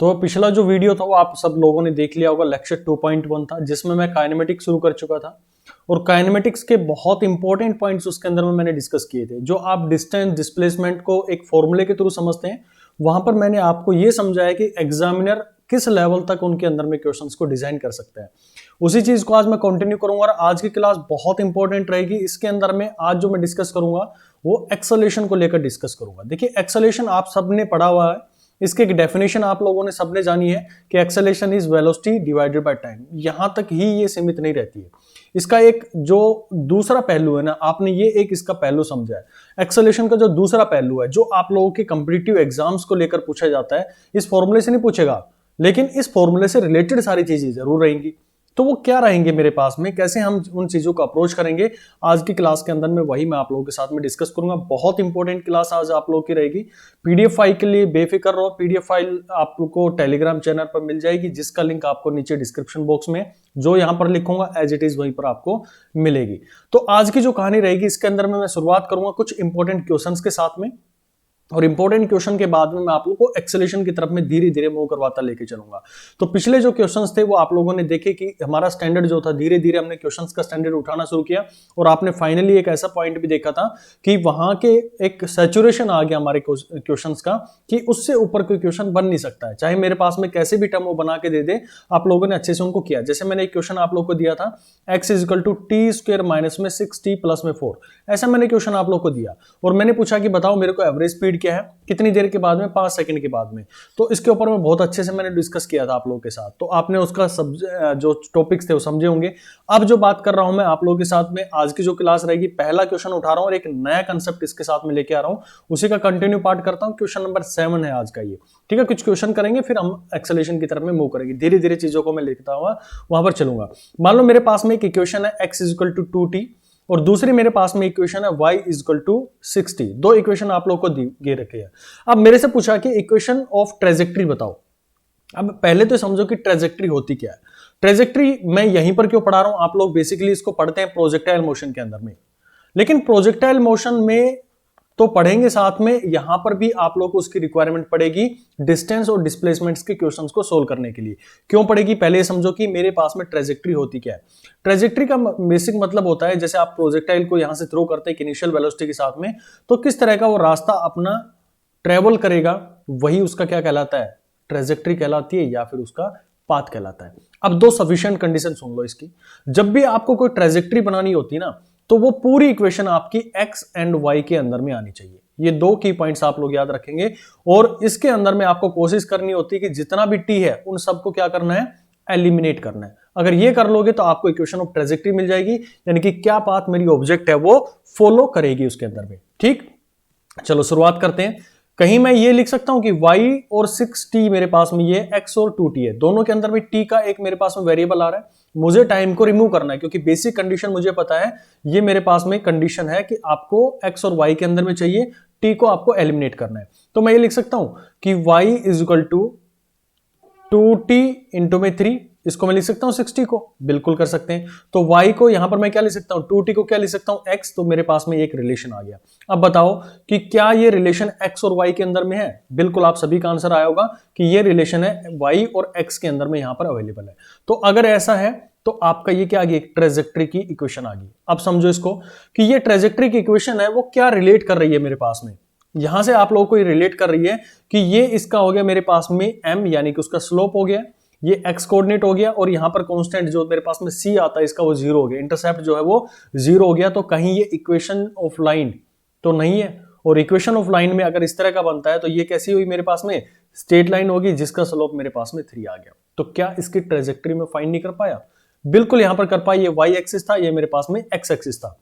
तो पिछला जो वीडियो था वो आप सब लोगों ने देख लिया होगा, लेक्चर 2.1 था, जिसमें मैं काइनेमेटिक्स शुरू कर चुका था और काइनेमेटिक्स के बहुत इंपॉर्टेंट पॉइंट्स उसके अंदर में मैंने डिस्कस किए थे। जो आप डिस्टेंस डिस्प्लेसमेंट को एक फॉर्मूले के थ्रू समझते हैं, वहां पर मैंने आपको ये समझाया कि एग्जामिनर किस लेवल तक उनके अंदर में क्वेश्चंस को डिजाइन कर सकते हैं। उसी चीज को आज मैं कंटिन्यू करूंगा और आज की क्लास बहुत इंपॉर्टेंट रहेगी। इसके अंदर में आज जो मैं डिस्कस करूंगा वो एक्सेलेरेशन को लेकर डिस्कस करूंगा। देखिए, एक्सेलेरेशन आप सबने पढ़ा हुआ है, इसकी एक डेफिनेशन आप लोगों ने सबने जानी है कि acceleration is velocity divided by time. यहां तक ही ये सीमित नहीं रहती है, इसका एक जो दूसरा पहलू है ना, आपने ये एक इसका पहलू समझा है। एक्सेलेरेशन का जो दूसरा पहलू है, जो आप लोगों के कॉम्पिटिटिव एग्जाम्स को लेकर पूछा जाता है, इस फॉर्मूले से नहीं पूछेगा, लेकिन इस फॉर्मूले से रिलेटेड सारी चीजें जरूर रहेंगी। तो वो क्या रहेंगे मेरे पास में, कैसे हम उन चीजों को अप्रोच करेंगे, आज की क्लास के अंदर में वही मैं आप लोगों के साथ में डिस्कस करूंगा। बहुत इंपॉर्टेंट क्लास आज आप लोगों की रहेगी। पीडीएफ फाइल के लिए बेफिक्र रहो, पीडीएफ फाइल आपको टेलीग्राम चैनल पर मिल जाएगी, जिसका लिंक आपको नीचे डिस्क्रिप्शन बॉक्स में जो यहां पर लिखूंगा एज इट इज वहीं पर आपको मिलेगी। तो आज की जो कहानी रहेगी, इसके अंदर में मैं शुरुआत करूंगा कुछ इंपॉर्टेंट क्वेश्चंस के साथ में, और इंपॉर्टेंट क्वेश्चन के बाद में मैं आप लोगों को एक्सेलेरेशन की तरफ में धीरे धीरे मूव करवाता लेके चलूंगा। तो पिछले जो क्वेश्चंस थे वो आप लोगों ने देखे कि हमारा स्टैंडर्ड जो था, धीरे धीरे हमने क्वेश्चंस का स्टैंडर्ड उठाना शुरू किया और आपने फाइनली एक ऐसा पॉइंट भी देखा था कि वहां के एक सैचुरेशन आ गया हमारे क्वेश्चंस का, कि उससे ऊपर कोई क्वेश्चन बन नहीं सकता है, चाहे मेरे पास में कैसे भी टर्म वो बना के दे दे। आप लोगों ने अच्छे से उनको किया। जैसे मैंने एक क्वेश्चन आप लोगों को दिया था, x is equal to T square minus में 6t प्लस में 4, ऐसा मैंने क्वेश्चन आप लोग को दिया और मैंने पूछा कि बताओ मेरे को एवरेज स्पीड क्या है, कितनी देर के बाद में, 5 सेकंड के बाद में। तो इसके ऊपर मैं बहुत अच्छे से मैंने डिस्कस किया था आप लोगों के साथ, तो आपने उसका जो टॉपिक्स थे वो समझे होंगे। अब जो बात कर रहा हूं मैं आप लोगों के साथ में, आज की जो क्लास रहेगी, पहला क्वेश्चन उठा रहा हूं और एक नया कंसेप्ट इसके साथ में लेके आ रहा हूं, उसी का कंटिन्यू पार्ट करता हूं। क्वेश्चन नंबर 7 है आज का ये, ठीक है। कुछ क्वेश्चन करेंगे, फिर हम एक्सेलेरेशन की तरफ में मूव करेंगे, धीरे धीरे चीजों को मैं लिखता हुआ वहां पर चलूंगा। मान लो मेरे पास में एक इक्वेशन है x is equal to 2t और दूसरी मेरे पास में इक्वेशन है y इज इक्वल टू 60। दो इक्वेशन आप लोग को दे रखे हैं। अब मेरे से पूछा कि इक्वेशन ऑफ ट्रेजेक्ट्री बताओ। अब पहले तो समझो कि ट्रेजेक्ट्री होती क्या है। ट्रेजेक्ट्री मैं यहीं पर क्यों पढ़ा रहा हूं, आप लोग बेसिकली इसको पढ़ते हैं प्रोजेक्टाइल मोशन के अंदर में, लेकिन प्रोजेक्टाइल मोशन में तो पढ़ेंगे, साथ में यहां पर भी आप लोग को उसकी रिक्वायरमेंट पड़ेगी डिस्टेंस और डिस्प्लेसमेंट्स के क्वेश्चंस को सोल्व करने के लिए। क्यों पड़ेगी, पहले समझो कि मेरे पास में ट्रेजेक्ट्री होती क्या है। ट्रेजेक्ट्री का बेसिक मतलब होता है, जैसे आप प्रोजेक्टाइल को यहां से थ्रो करते हैं इनिशियल वेलोसिटी के साथ में, तो किस तरह का वो रास्ता अपना ट्रेवल करेगा, वही उसका क्या कहलाता है, ट्रेजेक्ट्री कहलाती है, या फिर उसका पाथ कहलाता है। अब दो सफिशिएंट कंडीशन सुन लो इसकी। जब भी आपको कोई ट्रेजेक्ट्री बनानी होती है ना, तो वो पूरी इक्वेशन आपकी x एंड y के अंदर में आनी चाहिए। ये दो की पॉइंट्स आप लोग याद रखेंगे, और इसके अंदर में आपको कोशिश करनी होती है कि जितना भी t है उन सबको क्या करना है, एलिमिनेट करना है। अगर ये कर लोगे तो आपको इक्वेशन ऑफ ट्रेजेक्ट्री मिल जाएगी, यानी कि क्या पाथ मेरी ऑब्जेक्ट है वो फॉलो करेगी उसके अंदर में। ठीक, चलो शुरुआत करते हैं। कहीं मैं ये लिख सकता हूं कि y और 6t मेरे पास में, ये x और 2t है, दोनों के अंदर में t का एक मेरे पास में वेरिएबल आ रहा है। मुझे टाइम को रिमूव करना है, क्योंकि बेसिक कंडीशन मुझे पता है, ये मेरे पास में कंडीशन है कि आपको x और y के अंदर में चाहिए, t को आपको एलिमिनेट करना है। तो मैं ये लिख सकता हूं कि y is equal to 2t into में 3, इसको मैं लिख सकता हूं 60 को, बिल्कुल कर सकते हैं। तो y को यहां पर मैं क्या लिख सकता हूं, 2t को क्या लिख सकता हूं, x, तो मेरे पास में एक रिलेशन आ गया। अब बताओ कि क्या ये रिलेशन x और y के अंदर में है। बिल्कुल आप सभी का आंसर आया होगा कि ये रिलेशन है y और x के अंदर में यहां पर अवेलेबल है। तो अगर ऐसा है तो आपका ये क्या आ गई, ट्रेजेक्ट्री की इक्वेशन आ गई। अब समझो इसको कि ये ट्रेजेक्ट्री की इक्वेशन है वो क्या रिलेट कर रही है मेरे पास में, यहां से आप लोगों को ये रिलेट कर रही है कि ये इसका हो गया मेरे पास में m, यानी कि उसका स्लोप हो गया, ये x कोऑर्डिनेट हो गया, और यहां पर कांस्टेंट जो मेरे पास में c आता है इसका वो 0 हो गया, इंटरसेप्ट जो है वो 0 हो गया। तो कहीं ये इक्वेशन ऑफ लाइन तो नहीं है, और इक्वेशन ऑफ लाइन में अगर इस तरह का बनता है तो ये कैसी हुई मेरे पास में, स्ट्रेट लाइन होगी जिसका स्लोप मेरे पास में 3 आ गया। तो क्या इसकी ट्रेजेक्ट्री में फाइंड नहीं कर पाया, बिल्कुल यहां पर कर पाया। ये y एक्सिस था, ये मेरे पास में x एक्सिस था।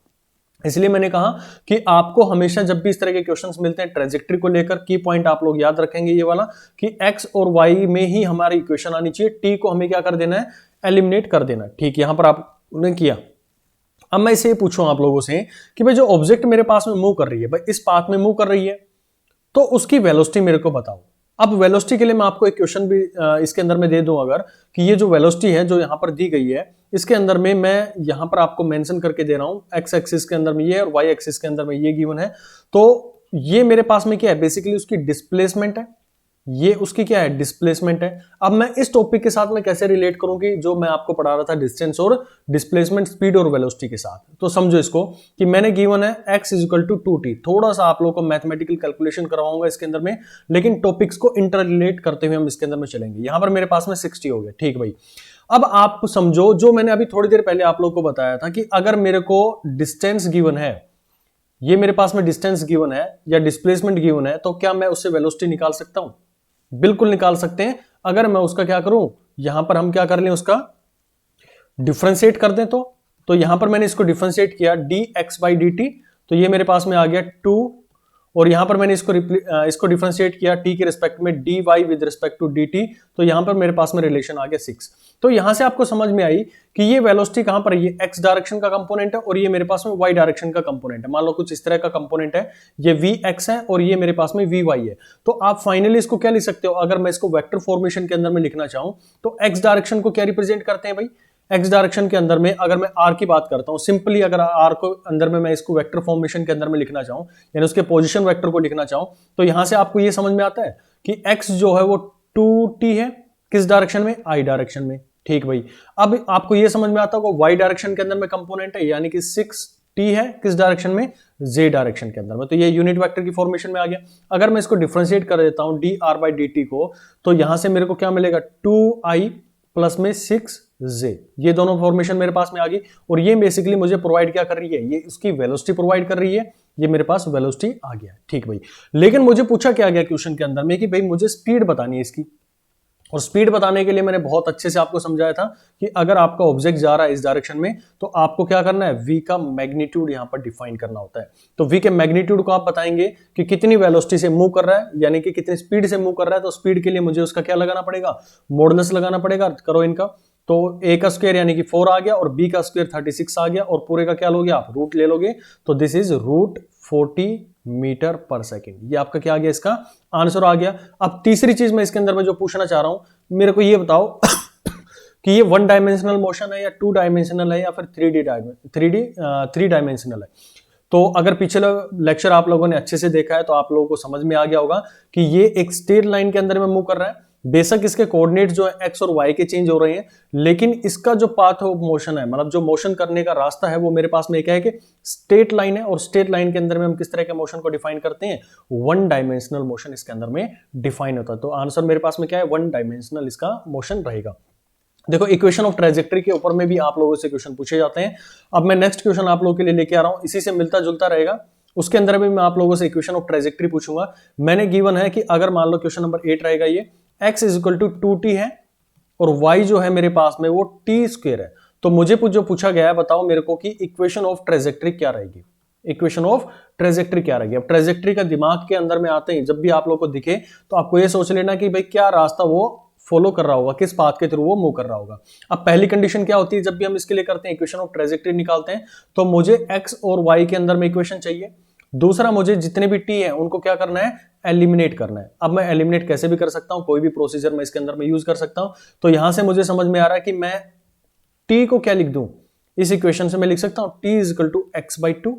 इसलिए मैंने कहा कि आपको हमेशा जब भी इस तरह के क्वेश्चंस मिलते हैं ट्रेजेक्ट्री को लेकर, की पॉइंट आप लोग याद रखेंगे ये वाला कि x और y में ही हमारी इक्वेशन आनी चाहिए, t को हमें क्या कर देना है, एलिमिनेट कर देना। ठीक, यहां पर आपने किया। अब मैं इसे पूछूं आप लोगों से कि भाई जो ऑब्जेक्ट मेरे पास में मूव कर रही है, भाई इस पाथ में मूव कर रही है, तो उसकी वेलोसिटी मेरे को बताओ। अब वेलोसिटी के लिए मैं आपको एक क्वेश्चन भी इसके अंदर में दे दूं, अगर कि ये जो वेलोसिटी है जो यहां पर दी गई है, इसके अंदर में मैं यहां पर आपको मेंशन करके दे रहा हूं, x एक्सिस के अंदर में ये और y एक्सिस के अंदर में ये गिवन है। तो ये मेरे पास में क्या है, बेसिकली उसकी डिस्प्लेसमेंट है, ये उसकी क्या है, डिस्प्लेसमेंट है। अब मैं इस टॉपिक के साथ में कैसे रिलेट करूंगी, जो मैं आपको पढ़ा रहा था डिस्टेंस और डिस्प्लेसमेंट, स्पीड और वेलोसिटी के साथ। तो समझो इसको कि मैंने गिवन है x is equal to 2t। थोड़ा सा आप लोगों को मैथमेटिकल कैलकुलेशन करवाऊंगा इसके अंदर में, लेकिन टॉपिक्स को इंटर रिलेट करते हुए हम इसके अंदर में चलेंगे। यहां पर मेरे पास में 60 हो गया, ठीक भाई। अब आप समझो, जो मैंने अभी थोड़ी देर पहले आप लोगों को बताया था कि अगर मेरे को डिस्टेंस गिवन है, ये मेरे पास में डिस्टेंस गिवन है या डिस्प्लेसमेंट गिवन है, तो क्या मैं उससे वेलोसिटी निकाल सकता हूं? बिल्कुल निकाल सकते हैं। अगर मैं उसका क्या करूं, यहां पर हम क्या कर लें, उसका डिफरेंशिएट कर दें। तो यहां पर मैंने इसको डिफरेंशिएट किया dx/dt, तो ये मेरे पास में आ गया 2, और यहां पर मैंने इसको डिफरेंशिएट किया t के रिस्पेक्ट में dy with respect to dt, तो यहां पर मेरे पास में रिलेशन आ गया 6। तो यहां से आपको समझ में आई कि ये वेलोसिटी कहां पर है, ये x डायरेक्शन का कंपोनेंट है और ये मेरे पास में y डायरेक्शन का कंपोनेंट है। मान लो कुछ इस तरह का कंपोनेंट है, ये vx है और ये मेरे पास में vy है। तो आप फाइनली इसको क्या लिख सकते हो, अगर मैं इसको वेक्टर फॉर्मेशन के अंदर में लिखना चाहूं तो x डायरेक्शन को क्या रिप्रेजेंट करते हैं भाई, एक्स डायरेक्शन के अंदर में अगर मैं आर की बात करता हूं, सिंपली अगर आर को अंदर में मैं इसको वेक्टर फॉर्मेशन के अंदर में लिखना चाहूं, यानी उसके पोजीशन वेक्टर को लिखना चाहूं, तो यहां से आपको ये समझ में आता है कि एक्स जो है वो 2t है, किस डायरेक्शन में, आई डायरेक्शन में। ठीक भाई, अब आपको ये समझ में आता होगा वाई डायरेक्शन के अंदर में कंपोनेंट है, यानी कि 6t है, किस डायरेक्शन में, z डायरेक्शन के अंदर में। तो ये यूनिट वेक्टर की फॉर्मेशन में आ गया। अगर मैं इसको डिफरेंशिएट कर देता हूं dr/dt को, तो यहां से मेरे को क्या मिलेगा, 2i प्लस में 6j, ये दोनों फॉर्मेशन मेरे पास में आ गई। और ये बेसिकली मुझे प्रोवाइड क्या कर रही है, ये उसकी वेलोसिटी प्रोवाइड कर रही है। ये मेरे पास वेलोसिटी आ गया, ठीक भाई। लेकिन मुझे पूछा क्या गया क्वेश्चन के अंदर में कि भाई मुझे स्पीड बतानी है इसकी, और स्पीड बताने के लिए मैंने बहुत अच्छे से आपको समझाया था कि अगर आपका ऑब्जेक्ट जा रहा है इस डायरेक्शन में, तो आपको क्या करना है, v का मैग्नीट्यूड यहां पर डिफाइन करना होता है। तो v के मैग्नीट्यूड को आप बताएंगे कि कितनी वेलोसिटी से मूव कर रहा है, यानी कि कितनी स्पीड से मूव कर रहा है। तो स्पीड के लिए मुझे उसका क्या लगाना पड़ेगा, मॉडुलस लगाना पड़ेगा। करो इनका, तो a का स्क्वायर यानी कि 4 आ गया और b का स्क्वायर 36 आ गया, और पूरे का क्या लोगे आप, रूट ले लोगे। तो दिस इज रूट 40 मीटर पर सेकेंड। ये आपका क्या आ गया, इसका आंसर आ गया। अब तीसरी चीज मैं इसके अंदर में जो पूछना चाह रहा हूं, मेरे को ये बताओ कि ये 1 डायमेंशनल मोशन है या 2 डायमेंशनल है या फिर 3 डायमेंशनल है। तो अगर पिछले लेक्चर आप लोगों ने अच्छे से देखा है तो आप लोगों को समझ में आ गया होगा कि ये एक स्ट्रेट लाइन के अंदर में मूव कर रहा है। बेशक इसके कोऑर्डिनेट जो है x और y के चेंज हो रहे हैं, लेकिन इसका जो पाथ ऑफ मोशन है, मतलब जो मोशन करने का रास्ता है, वो मेरे पास में क्या है कि स्ट्रेट लाइन है। और स्ट्रेट लाइन के अंदर में हम किस तरह के मोशन को डिफाइन करते हैं, 1 डायमेंशनल मोशन इसके अंदर में डिफाइन होता है। तो आंसर मेरे पास में क्या है, 1 डायमेंशनल इसका मोशन रहेगा। देखो, इक्वेशन ऑफ ट्रेजेक्टरी के ऊपर में भी आप लोगों से क्वेश्चन पूछे जाते हैं। अब मैं नेक्स्ट क्वेश्चन आप लोगों के लिए लेके आ रहा हूं, इसी से मिलता जुलता रहेगा। उसके अंदर भी मैं आप लोगों से इक्वेशन ऑफ ट्रेजेक्टरी पूछूंगा। मैंने गिवन है कि अगर मान लो क्वेश्चन नंबर 8 रहेगा, ये x is equal to 2t है और y जो है मेरे पास में वो t स्क्वायर है। तो मुझे जो पूछा गया है, बताओ मेरे को कि इक्वेशन ऑफ ट्रेजेक्टरी क्या रहेगी, इक्वेशन ऑफ ट्रेजेक्टरी क्या रहेगी। अब ट्रेजेक्टरी का दिमाग के अंदर में आते ही जब भी आप लोग को दिखे तो आपको ये सोच लेना कि भाई क्या रास्ता वो फॉलो कर रहा होगा, किस पाथ के थ्रू वो मूव कर रहा होगा। अब पहली कंडीशन क्या होती है, जब भी हम इसके लिए करते हैं इक्वेशन ऑफ ट्रेजेक्टरी निकालते हैं, तो मुझे x और y के अंदर में इक्वेशन चाहिए। दूसरा, मुझे जितने भी t हैं उनको क्या करना है, एलिमिनेट करना है। अब मैं एलिमिनेट कैसे भी कर सकता हूं, कोई भी प्रोसीजर मैं इसके अंदर में यूज कर सकता हूं। तो यहां से मुझे समझ में आ रहा है कि मैं t को क्या लिख दूं, इस इक्वेशन से मैं लिख सकता हूं t is equal to x/2,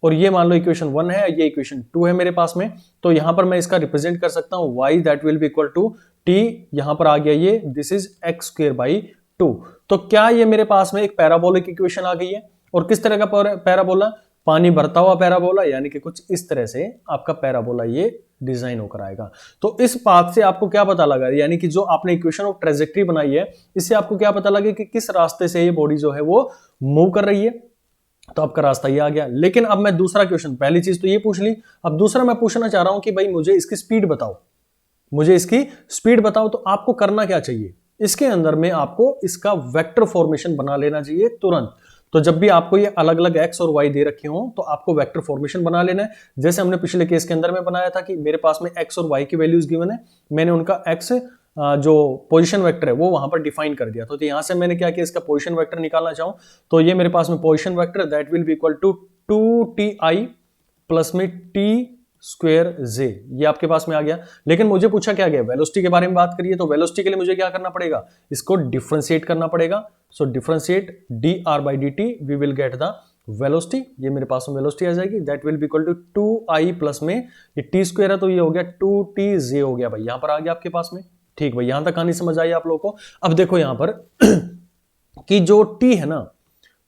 और ये मान लो इक्वेशन 1 है, ये इक्वेशन 2 है मेरे पास में। तो यहां पर मैं इसका रिप्रेजेंट कर सकता हूं y that will be equal to t, यहां पर आ गया ये, दिस इज x²/2। तो क्या ये मेरे पास में एक पैराबोलिक इक्वेशन आ गई है, और किस तरह का पैराबोला, पानी भरता हुआ पैराबोला, यानी कि कुछ इस तरह से आपका पैराबोला ये डिजाइन होकर आएगा। तो इस पाथ से आपको क्या पता लगा, यानी कि जो आपने इक्वेशन ऑफ ट्रेजेक्टरी बनाई है, इससे आपको क्या पता लगे कि किस रास्ते से ये बॉडी जो है वो मूव कर रही है। तो आपका रास्ता ये आ गया। लेकिन अब मैं दूसरा क्वेश्चन, पहली चीज तो ये पूछ ली, अब दूसरा मैं पूछना चाह रहा हूं कि भाई मुझे इसकी स्पीड बताओ, मुझे इसकी स्पीड बताओ। तो आपको करना क्या चाहिए, इसके अंदर में आपको इसका वेक्टर फॉर्मेशन बना लेना चाहिए तुरंत। तो जब भी आपको ये अलग अलग x और y दे रखे हो, तो आपको वेक्टर फॉर्मेशन बना लेना है। जैसे हमने पिछले केस के अंदर में बनाया था कि मेरे पास में x और y की वैल्यूज गिवन है, मैंने उनका x जो पोजीशन वेक्टर है वो वहां पर डिफाइन कर दिया। तो यहां से मैंने क्या किया, इसका पोजीशन वेक्टर निकालना चाहूं, तो ये मेरे पास में position vector that will be equal to 2ti plus में t²j, ये आपके पास में आ गया। लेकिन मुझे पूछा क्या गया, वेलोसिटी के बारे में बात करिए, तो वेलोसिटी के लिए मुझे क्या करना पड़ेगा, इसको डिफरेंशिएट करना पड़ेगा। So differentiate dr/dt, we will get the velocity, ये मेरे पास में वेलोसिटी आ जाएगी, that will be equal to 2i plus में ये टी स्क्वायर है तो ये हो गया 2tj हो गया भाई, यहां पर आ गया आपके पास में। ठीक भाई, यहां तक कहानी समझ आई आप लोगों को। अब देखो यहां पर कि जो t है ना,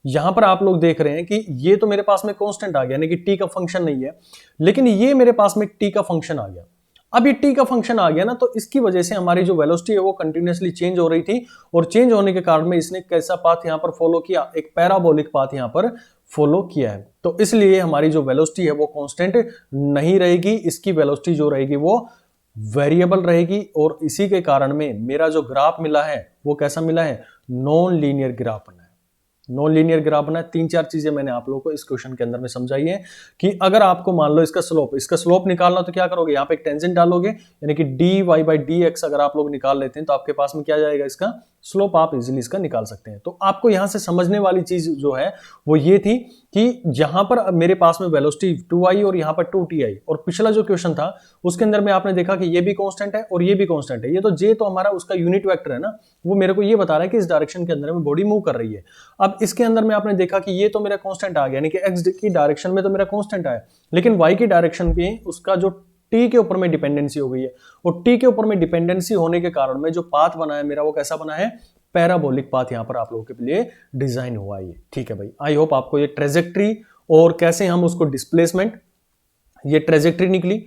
यहां पर आप लोग देख रहे हैं कि ये तो मेरे पास में कांस्टेंट आ गया, यानी कि t का फंक्शन नहीं है, लेकिन ये मेरे पास में t का फंक्शन आ गया। अब ये t का फंक्शन आ गया ना, तो इसकी वजह से हमारी जो वेलोसिटी है वो कंटिन्यूअसली चेंज हो रही थी, और चेंज होने के कारण में इसने कैसा पाथ यहां पर फॉलो किया, एक पैराबोलिक पाथ यहां पर फॉलो किया है। तो इसलिए हमारी जो वेलोसिटी है वो कांस्टेंट नहीं रहेगी, इसकी वेलोसिटी जो रहेगी वो वेरिएबल रहेगी, और इसी के कारण में मेरा जो ग्राफ मिला है वो कैसा मिला है, नॉन लीनियर ग्राफ बना है। नॉन लीनियर ग्राफ बना है। 3-4 चीजें मैंने आप लोगों को इस क्वेश्चन के अंदर में समझाई है कि अगर आपको मान लो इसका स्लोप निकालना, तो क्या करोगे, यहाँ पे एक टेंजेंट डालोगे, यानी कि dy/dx अगर आप लोग निकाल लेते हैं तो आपके पास में क्या जाएगा, इसका स्लोप आप इजीली इसका निकाल सकते हैं। तो आपको यहां से समझने वाली चीज जो है वो ये थी कि यहां पर मेरे पास में वेलोसिटी 2i और यहां पर 2ti, और पिछला जो क्वेश्चन था उसके अंदर में आपने देखा कि ये भी कांस्टेंट है और ये भी कांस्टेंट है, ये तो j तो हमारा उसका यूनिट वेक्टर है ना, वो मेरे को ये बता रहा है कि इस डायरेक्शन के अंदर में बॉडी मूव कर रही है। अब इसके अंदर में आपने देखा कि ये तो मेरा कांस्टेंट आ गया, यानी कि x की डायरेक्शन में तो मेरा कांस्टेंट आया, लेकिन y की डायरेक्शन पे उसका जो t के ऊपर में डिपेंडेंसी हो गई है, और t के ऊपर में डिपेंडेंसी होने के कारण में जो पाथ बना है मेरा वो कैसा बना है, पैराबोलिक पाथ यहां पर आप लोगों के लिए डिजाइन हुआ है। ठीक है भाई, आई होप आपको ये ट्रेजेक्ट्री और कैसे हम उसको डिस्प्लेसमेंट, ये ट्रेजेक्ट्री निकली,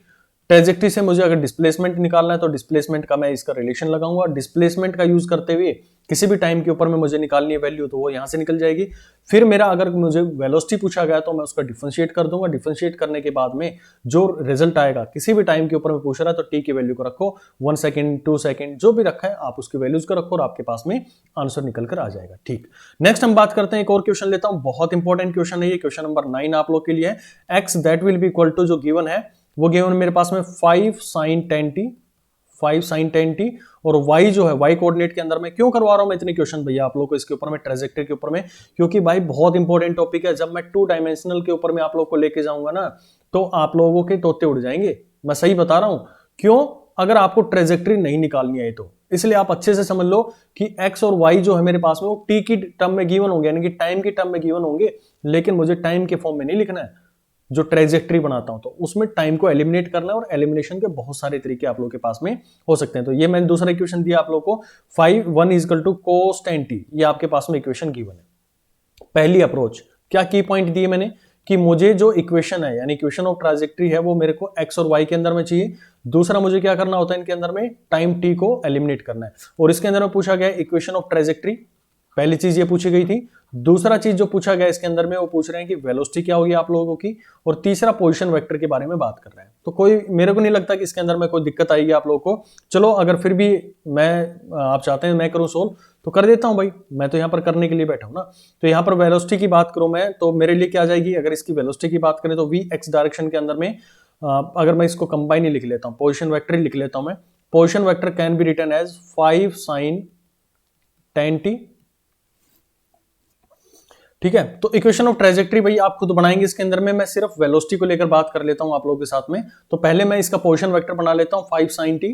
ट्रेजेक्ट्री से मुझे अगर डिस्प्लेसमेंट निकालना है तो डिस्प्लेसमेंट का मैं इसका रिलेशन लगाऊंगा, डिस्प्लेसमेंट का यूज करते हुए किसी भी टाइम के ऊपर में मुझे निकालनी है वैल्यू तो वो यहां से निकल जाएगी। फिर मेरा अगर मुझे वेलोसिटी पूछा गया तो मैं उसका डिफरेंशिएट कर दूंगा, डिफरेंशिएट करने के बाद में जो रिजल्ट आएगा, किसी भी टाइम के ऊपर में पूछ रहा है तो टी की वैल्यू को रखो, 1 सेकंड 2 सेकंड जो भी रखा है आप उसकी वैल्यूज को रखो और आपके पास में आंसर निकल कर आ जाएगा। ठीक, नेक्स्ट हम बात करते हैं, एक और क्वेश्चन लेता हूं, बहुत इंपॉर्टेंट क्वेश्चन है ये, क्वेश्चन नंबर 9 आप लोग के लिए है। X that will be equal to, जो गिवन है वो गिवन मेरे पास में 5 sin 10t, और y जो है y कोऑर्डिनेट के अंदर में क्यों करवा रहा हूं मैं इतने क्वेश्चन भैया आप लोगों को इसके ऊपर में, ट्रेजेक्टरी के ऊपर में, क्योंकि भाई बहुत इंपॉर्टेंट टॉपिक है। जब मैं 2 डायमेंशनल के ऊपर में आप लोगों को लेके जाऊंगा ना तो आप लोगों के तोते उड़ जाएंगे, मैं सही बता रहा हूं। क्यों, अगर आपको ट्रेजेक्टरी नहीं निकालनी है तो इसलिए आप अच्छे से समझ लो कि x और y जो है मेरे पास में वो t की टर्म में गिवन होंगे, यानी कि टाइम की टर्म में गिवन होंगे, लेकिन मुझे टाइम के फॉर्म में नहीं लिखना है। जो ट्रेजेक्ट्री बनाता हूं तो उसमें टाइम को एलिमिनेट करना है, और एलिमिनेशन के बहुत सारे तरीके आप लोगों के पास में हो सकते हैं। तो ये मैंने दूसरा इक्वेशन दिया आप लोगों को, 5 1 इक्वल टू cos 10t, ये आपके पास में इक्वेशन गिवन है। पहली अप्रोच, क्या की पॉइंट दिए मैंने कि मुझे जो इक्वेशन है, यानी इक्वेशन ऑफ ट्रेजेक्ट्री है, वो मेरे को x और y के अंदर में चाहिए। दूसरा मुझे क्या करना होता है इनके अंदर में, टाइम t को एलिमिनेट करना है, और इसके अंदर में पूछा गया इक्वेशन ऑफ ट्रेजेक्ट्री, पहली चीज ये पूछी गई थी। दूसरा चीज जो पूछा गया इसके अंदर में वो पूछ रहे हैं कि वेलोसिटी क्या होगी आप लोगों की, और तीसरा पोजीशन वेक्टर के बारे में बात कर रहे हैं। तो कोई, मेरे को नहीं लगता कि इसके अंदर में कोई दिक्कत आएगी आप लोगों को। चलो अगर फिर भी आप चाहते हैं मैं करूं सोल्व तो कर देता हूं भाई, मैं तो यहाँ पर करने के लिए बैठा हूं ना। तो यहाँ पर वेलोसिटी की बात करूं मैं तो मेरे लिए क्या आ जाएगी, अगर इसकी वेलोसिटी की बात करें तो v x डायरेक्शन के अंदर में अगर मैं इसको कंबाइन ही लिख लेता हूं, पोजीशन वेक्टर ही लिख लेता हूं मैं, position vector can be written as 5 sin 10t। ठीक है, तो इक्वेशन ऑफ ट्रेजेक्ट्री भाई आप खुद बनाएंगे, इसके अंदर में मैं सिर्फ वेलोसिटी को लेकर बात कर लेता हूं आप लोगों के साथ में। तो पहले मैं इसका पोजीशन वेक्टर बना लेता हूं 5 sin t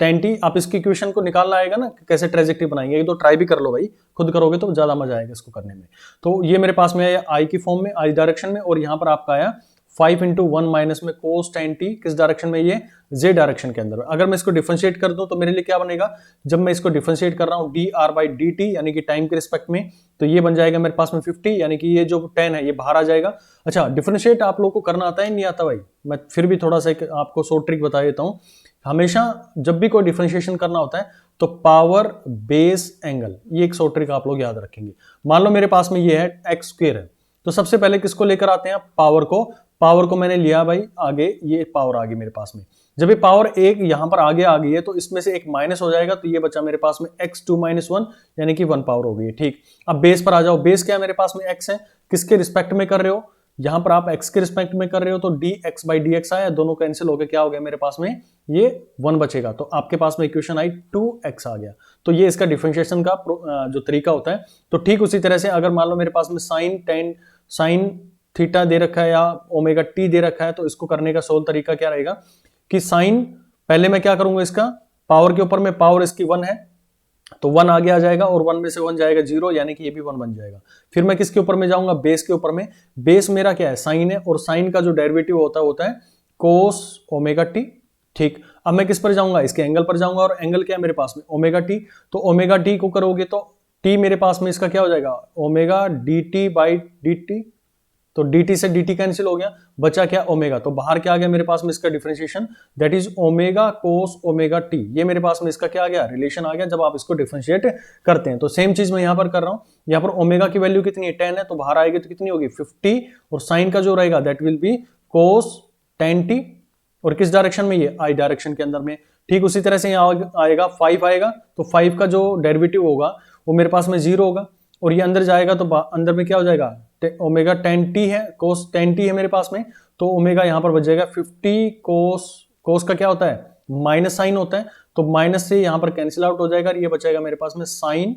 10t। आप इसकी इक्वेशन को निकालना आएगा ना कैसे ट्रेजेक्ट्री बनाएंगे, ये तो ट्राई भी कर लो भाई, खुद करोगे तो ज्यादा मजा आएगा इसको करने में। तो ये मेरे पास में आया आई की फॉर्म में, आई डायरेक्शन में, और यहाँ पर आपका आया 5 × 1 माइनस में cos 10t, किस डायरेक्शन में, ये z डायरेक्शन के अंदर। अगर मैं इसको डिफरेंशिएट कर दूं तो मेरे लिए क्या बनेगा, जब मैं इसको डिफरेंशिएट कर रहा हूं dr/dt यानी कि टाइम के रिस्पेक्ट में, तो ये बन जाएगा मेरे पास में 50, यानी कि ये जो 10 है ये बाहर आ जाएगा। अच्छा, डिफरेंशिएट आप लोगों को करना आता है नहीं आता भाई, मैं फिर भी थोड़ा सा आपको शॉर्ट ट्रिक बता देता हूं। हमेशा जब भी कोई डिफरेंशिएशन करना होता है तो पावर बेस एंगल, ये एक शॉर्ट ट्रिक आप लोग याद रखेंगे। मान लो मेरे पास में ये है x² है, तो सबसे पहले किसको लेकर आते हैं, पावर को मैंने लिया भाई आगे, ये पावर आ गई मेरे पास में। जब ये पावर एक यहां पर आगे आ गई है तो इसमें से एक माइनस हो जाएगा, तो ये बचा मेरे पास में x2 - 1 यानी कि 1 पावर हो गई है। ठीक, अब बेस पर आ जाओ, बेस क्या है मेरे पास में x है, किसके रिस्पेक्ट में कर रहे हो, यहां पर आप x के रिस्पेक्ट में कर रहे हो तो dx/dx आया, दोनों कैंसिल हो गए, क्या हो गया मेरे पास में, ये 1 बचेगा, तो आपके पास में इक्वेशन आई 2x आ गया। तो ये इसका डिफरेंशिएशन का जो तरीका होता है। तो ठीक उसी तरह से अगर मान लो मेरे पास में sin थीटा दे रखा है या ओमेगा टी दे रखा है, तो इसको करने का सोल तरीका क्या रहेगा कि साइन, पहले मैं क्या करूंगा, इसका पावर के ऊपर में, पावर इसकी 1 है, तो 1 आगे आ जाएगा और 1 में से 1 जाएगा 0, यानी कि ये भी 1 बन जाएगा। फिर मैं किसके ऊपर में जाऊंगा, बेस के ऊपर में। बेस मेरा क्या है, साइन है, और साइन का जो डेरिवेटिव होता है कोस ओमेगा टी। ठीक, अब मैं किस पर जाऊंगा, इसके एंगल पर जाऊंगा, और एंगल क्या है मेरे पास में, ओमेगा टी। तो ओमेगा टी को करोगे तो टी मेरे पास में इसका क्या हो जाएगा, omega D T by D T. तो dt से dt कैंसिल हो गया, बचा क्या, ओमेगा। तो बाहर क्या आ गया मेरे पास में इसका differentiation, that is omega cos omega T. ये मेरे पास में इसका क्या आ गया, रिलेशन आ गया जब आप इसको डिफरेंशिएट करते हैं। तो सेम चीज मैं यहां पर कर रहा हूं, यहां पर ओमेगा की वैल्यू कितनी है, 10 है, तो बाहर आएगी तो कितनी होगी 50, और साइन का जो रहेगा that will B cos 10t, और किस डायरेक्शन में, ये आई डायरेक्शन के अंदर में। ठीक उसी तरह से यहाँ आएगा 5 आएगा, तो 5 का जो डेरिवेटिव होगा वो मेरे पास में 0 होगा, और ये अंदर जाएगा तो अंदर में क्या हो जाएगा, ओमेगा 10t है, कोस 10t है मेरे पास में, तो ओमेगा यहां पर बच जाएगा 50 कोस का क्या होता है, माइनस साइन होता है, तो माइनस से यहां पर कैंसिल आउट हो जाएगा, ये बचेगा मेरे पास में साइन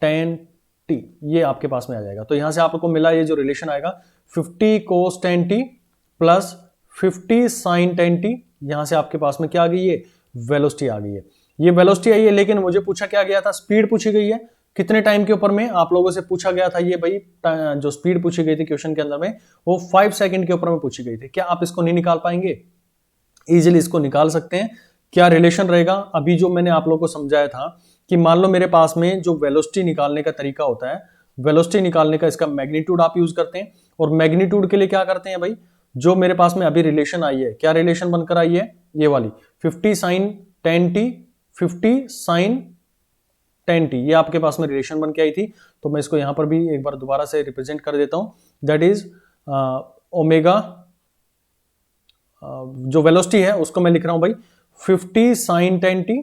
10t, ये आपके पास में आ जाएगा। तो यहां से आपको मिला ये जो रिलेशन आएगा 50 कोस 10t प्लस 50 साइन 10t, यहां से आपके पास में क्या आ गई, ये वेलोसिटी आ गई है। ये वेलोसिटी आई है, लेकिन मुझे पूछा क्या गया था, स्पीड पूछी गई है, कितने टाइम के ऊपर में आप लोगों से पूछा गया था, ये भाई जो स्पीड पूछी गई थी क्वेश्चन के अंदर में वो 5 सेकंड के ऊपर में पूछी गई थी। क्या आप इसको नहीं निकाल पाएंगे, इजीली इसको निकाल सकते हैं। क्या रिलेशन रहेगा, अभी जो मैंने आप लोगों को समझाया था कि मान लो मेरे पास में जो वेलोसिटी निकालने का तरीका होता है, वेलोसिटी निकालने का इसका मैग्नीट्यूड आप यूज करते हैं, और मैग्नीट्यूड के लिए क्या करते हैं भाई, जो मेरे पास में अभी रिलेशन आई है, क्या रिलेशन बनकर आई है, ये वाली 50 साइन 10t 50 साइन 10t, ये आपके पास में रिलेशन बन के आई थी। तो मैं इसको यहां पर भी एक बार दोबारा से रिप्रेजेंट कर देता हूं, दैट इज ओमेगा, जो वेलोसिटी है उसको मैं लिख रहा हूं भाई 50 साइन 10t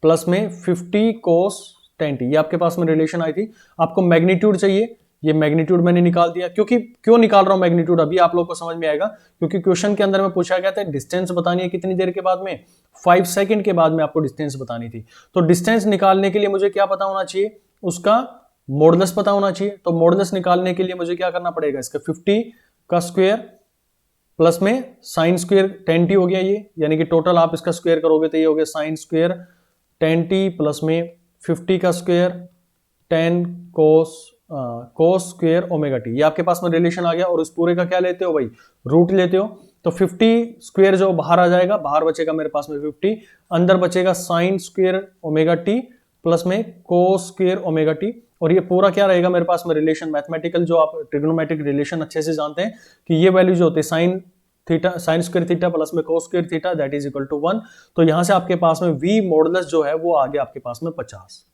प्लस में 50 कोस 10t, ये आपके पास में रिलेशन आई थी। आपको मैग्नीट्यूड चाहिए, ये मैग्नीट्यूड मैंने निकाल दिया, क्योंकि क्यों निकाल रहा हूं मैग्नीट्यूड, अभी आप लोगों को समझ में आएगा, क्योंकि क्वेश्चन के अंदर में पूछा गया था डिस्टेंस बतानी है कितनी देर के बाद में, 5 सेकंड के बाद में आपको डिस्टेंस बतानी थी। तो डिस्टेंस निकालने के लिए मुझे क्या पता होना चाहिए, उसका मॉडुलस पता होना चाहिए। तो मॉडुलस निकालने के लिए मुझे क्या करना पड़ेगा, इसका 50 का स्क्वायर प्लस में साइन स्क्वायर 10t हो गया ये, यानी कि टोटल आप इसका स्क्वायर करोगे तो ये हो गया साइन स्क्वायर 10t प्लस में 50 का square 10 cos square omega T, ये आपके पास में रिलेशन आ गया। और इस पूरे का क्या लेते हो भाई, रूट लेते हो, तो 50 स्क्वायर जो बाहर आ जाएगा, बाहर बचेगा मेरे पास में 50, अंदर बचेगा sine square omega T plus में कोस स्क्वायर ओमेगा टी, और ये पूरा क्या रहेगा मेरे पास में रिलेशन, मैथमेटिकल जो आप ट्रिग्नोमेट्रिक रिलेशन अच्छे से जानते हैं कि ये वैल्यू जो होती है sine theta, sine square theta plus में cos square theta that is equal to 1। तो यहां से आपके पास में v मॉडुलस जो है वो आ गया आपके पास में 50।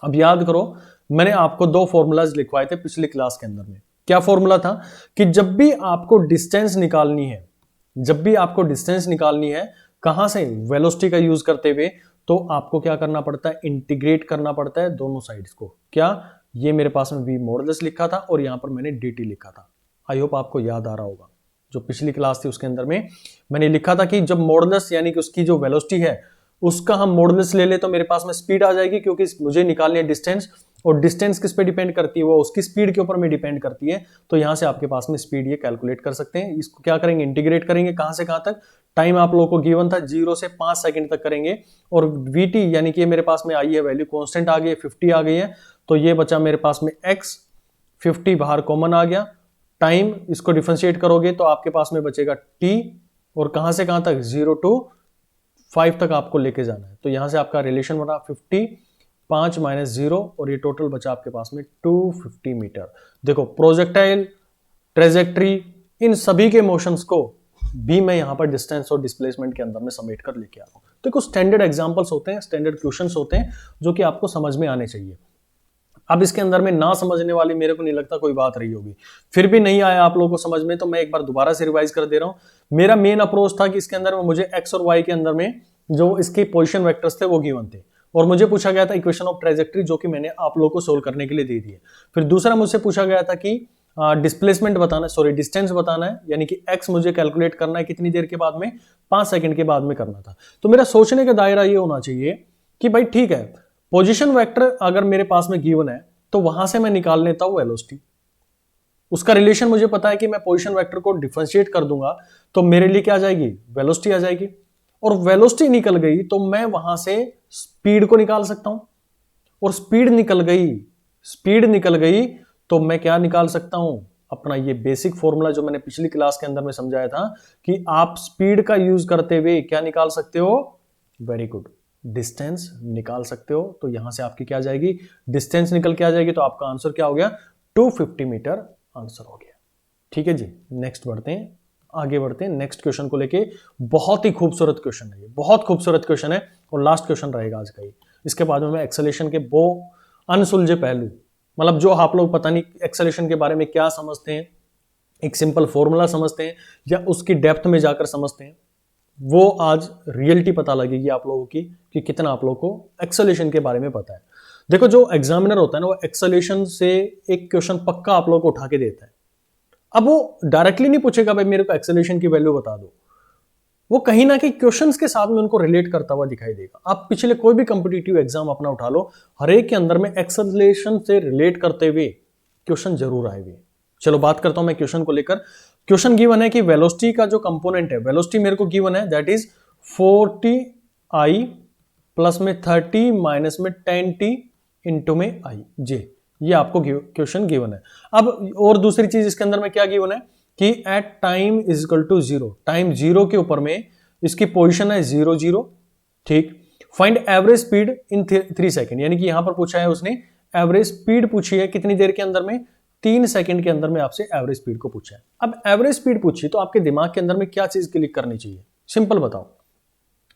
अब याद करो, मैंने आपको 2 फॉर्मूलाज लिखवाए थे पिछली क्लास के अंदर में। क्या फॉर्मूला था कि जब भी आपको डिस्टेंस निकालनी है, जब भी आपको डिस्टेंस निकालनी है, कहां से, वेलोसिटी का यूज करते हुए, तो आपको क्या करना पड़ता है, इंटीग्रेट करना पड़ता है दोनों साइड्स को। क्या, ये मेरे पास में v मॉडुलस लिखा था और यहां पर मैंने dt लिखा था। आई होप आपको याद आ रहा होगा, जो पिछली क्लास थी उसके अंदर में मैंने लिखा था कि जब मॉडुलस यानी कि उसकी जो वेलोसिटी है उसका हम मॉडुलस ले ले तो मेरे पास में स्पीड आ जाएगी, क्योंकि मुझे निकालनी है डिस्टेंस, और डिस्टेंस किस पे डिपेंड करती है, वो उसकी स्पीड के ऊपर में डिपेंड करती है। तो यहां से आपके पास में स्पीड ये कैलकुलेट कर सकते हैं। इसको क्या करेंगे, इंटीग्रेट करेंगे, कहां से कहां तक, टाइम आप लोगों को गिवन था 0 से 5 सेकंड तक करेंगे, और vt यानी कि मेरे पास में आई है वैल्यू कांस्टेंट आ गई है, 50 आ गई है, तो ये बचा मेरे पास में x, 50 बाहर कॉमन आ गया, टाइम इसको डिफरेंशिएट करोगे तो आपके पास में बचेगा t, और कहां से कहां तक, 0 to 5 तक आपको लेके जाना है। तो यहां से आपका रिलेशन बना 50 5 माइनस 0, और ये टोटल बचा आपके पास में 250 मीटर। देखो प्रोजेक्टाइल, ट्रेजेक्ट्री, इन सभी के मोशंस को भी मैं यहां पर डिस्टेंस और डिस्प्लेसमेंट के अंदर में समेट कर लेके आ रहा हूं। तो कुछ स्टैंडर्ड एग्जांपल्स होते हैं, स्टैंडर्ड क्वेश्चंस होते हैं जो कि आपको समझ में आने चाहिए। अब इसके अंदर में ना समझने वाली मेरे को नहीं लगता कोई बात रही होगी, फिर भी नहीं आया आप लोगों को समझ में तो मैं एक बार दोबारा से रिवाइज कर दे रहा हूं। मेरा मेन अप्रोच था कि इसके अंदर में मुझे एक्स और वाई के अंदर में जो इसके पोजीशन वेक्टर्स थे वो गिवन थे, और मुझे पूछा गया था इक्वेशन ऑफ ट्रेजेक्ट्री, जो कि मैंने आप लोगों को सोल्व करने के लिए दे दी है। फिर दूसरा मुझसे पूछा गया था कि डिस्प्लेसमेंट बताना, सॉरी डिस्टेंस बताना है, यानी कि एक्स मुझे कैलकुलेट करना है कितनी देर के बाद में, 5 सेकंड के बाद में करना था। तो मेरा सोचने का दायरा ये होना चाहिए कि भाई ठीक है, पोजीशन वेक्टर अगर मेरे पास में गिवन है तो वहां से मैं निकाल लेता हूं वेलोसिटी, उसका रिलेशन मुझे पता है कि मैं पोजीशन वेक्टर को डिफरेंशिएट कर दूंगा तो मेरे लिए क्या आ जाएगी, वेलोसिटी आ जाएगी, और वेलोसिटी निकल गई तो मैं वहां से स्पीड को निकाल सकता हूं, और स्पीड निकल गई तो मैं क्या निकाल सकता हूं, अपना ये बेसिक फॉर्मूला जो मैंने पिछली क्लास के अंदर में समझाया था कि आप स्पीड का यूज करते हुए क्या निकाल सकते हो, वेरी गुड, डिस्टेंस निकाल सकते हो। तो यहां से आपकी क्या आ जाएगी, डिस्टेंस निकल के आ जाएगी, तो आपका आंसर क्या हो गया, 250 मीटर आंसर हो गया। ठीक है जी, नेक्स्ट बढ़ते हैं, आगे बढ़ते हैं नेक्स्ट क्वेश्चन को लेके। बहुत ही खूबसूरत क्वेश्चन है, ये बहुत खूबसूरत क्वेश्चन है और लास्ट क्वेश्चन रहेगा आज का ही। इसके बाद में मैं एक्सेलेरेशन के वो अनसुलझे पहलू, मतलब जो आप लोग पता नहीं एक्सेलेरेशन के बारे में क्या समझते हैं, एक सिंपल फॉर्मूला समझते हैं या उसकी डेप्थ में जाकर समझते हैं, वो आज रियलिटी पता लगेगी आप लोगों की कि कितना आप लोगों को एक्सेलेरेशन के बारे में पता है। देखो जो एग्जामिनर होता है ना, वो एक्सेलेरेशन से एक क्वेश्चन पक्का आप लोगों को उठा के देता है। अब वो डायरेक्टली नहीं पूछेगा भाई मेरे को एक्सेलेरेशन की वैल्यू बता दो, वो कहीं ना कहीं क्वेश्चंस के साथ में उनको रिलेट करता हुआ दिखाई देगा। आप पिछले कोई भी कॉम्पिटिटिव एग्जाम अपना उठा लो, हर एक के अंदर में एक्सेलरेशन से रिलेट करते हुए क्वेश्चन जरूर आए हुए। चलो बात करता हूं मैं क्वेश्चन को लेकर। क्वेश्चन गिवन है कि वेलोसिटी का जो कंपोनेंट है, वेलोसिटी मेरे को गिवन है दैट इज 40i प्लस में 30 माइनस में 10t इंटू में i जे, ये आपको क्वेश्चन गिवन है। अब और दूसरी चीज इसके अंदर में क्या गिवन है कि at time is equal to 0, time 0 के ऊपर में इसकी पोजीशन है 0 0, ठीक। Find average speed in 3 second, यानी कि यहां पर पूछा है उसने एवरेज स्पीड पूछी है कितनी देर के अंदर में, 3 सेकंड के अंदर में आपसे एवरेज स्पीड को पूछा है। अब एवरेज स्पीड पूछी तो आपके दिमाग के अंदर में क्या चीज क्लिक करनी चाहिए, सिंपल बताओ।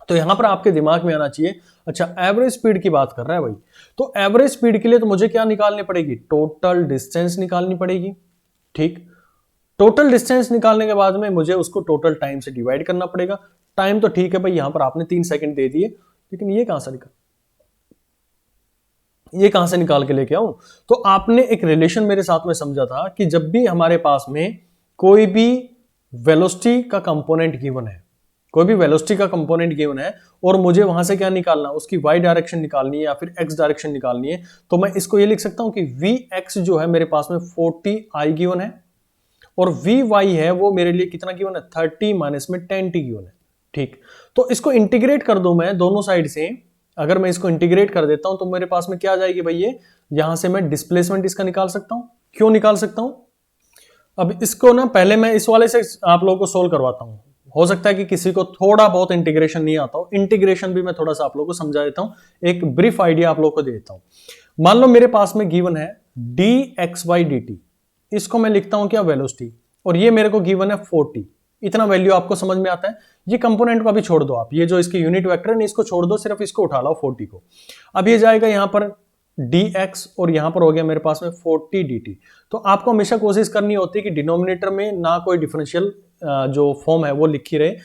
तो यहां पर आपके दिमाग में आना चाहिए अच्छा एवरेज स्पीड की बात कर रहा है भाई, तो एवरेज स्पीड के लिए तो मुझे क्या निकालनी पड़ेगी, टोटल डिस्टेंस निकालनी पड़ेगी, ठीक। टोटल डिस्टेंस निकालने के बाद में मुझे उसको टोटल टाइम से डिवाइड करना पड़ेगा। टाइम तो ठीक है भाई, यहां पर आपने 3 सेकंड दे दिए, लेकिन ये कहां से निकाल के लेके आऊं। तो आपने एक रिलेशन मेरे साथ में समझा था कि जब भी हमारे पास में कोई भी वेलोसिटी का कंपोनेंट गिवन है, कोई भी वेलोसिटी का कंपोनेंट गिवन है और मुझे वहां से क्या निकालना, उसकी वाई डायरेक्शन निकालनी है या फिर एक्स डायरेक्शन निकालनी है, तो मैं इसको ये लिख सकता हूं कि वी एक्स जो है मेरे पास में 40i गिवन है और वी वाई है वो मेरे लिए कितना गिवन है, 30 माइनस में 10t गिवन है, ठीक। तो इसको इंटीग्रेट कर दूं मैं दोनों साइड से, अगर मैं इसको इंटीग्रेट कर देता हूं तो मेरे पास में क्या आ जाएगी भाई, ये यहां से मैं डिस्प्लेसमेंट इसका निकाल सकता हूं। क्यों निकाल सकता हूं, अब इसको ना पहले मैं इस वाले से आप लोगों को सोल्व करवाता हूं। हो सकता है कि किसी को थोड़ा बहुत इंटीग्रेशन नहीं आता हो, इंटीग्रेशन भी मैं थोड़ा सा आप लोगों को समझा देता हूं, एक ब्रीफ आइडिया आप लोगों को दे देता हूं। मान लो मेरे पास में गिवन है dx/dt, इसको मैं लिखता हूं क्या, वेलोसिटी, और ये मेरे को गिवन है 40। इतना वैल्यू आपको समझ में आता है। ये कंपोनेंट को अभी छोड़ दो आप, ये जो इसके यूनिट वेक्टर है इसको छोड़ दो, सिर्फ इसको उठा लो 40 को। अब ये जाएगा यहां पर dx और यहां पर हो गया मेरे पास में 40 dt। तो आपको हमेशा कोशिश करनी होती है कि डिनोमिनेटर में ना कोई डिफरेंशियल जो फॉर्म है वो लिखी रहे,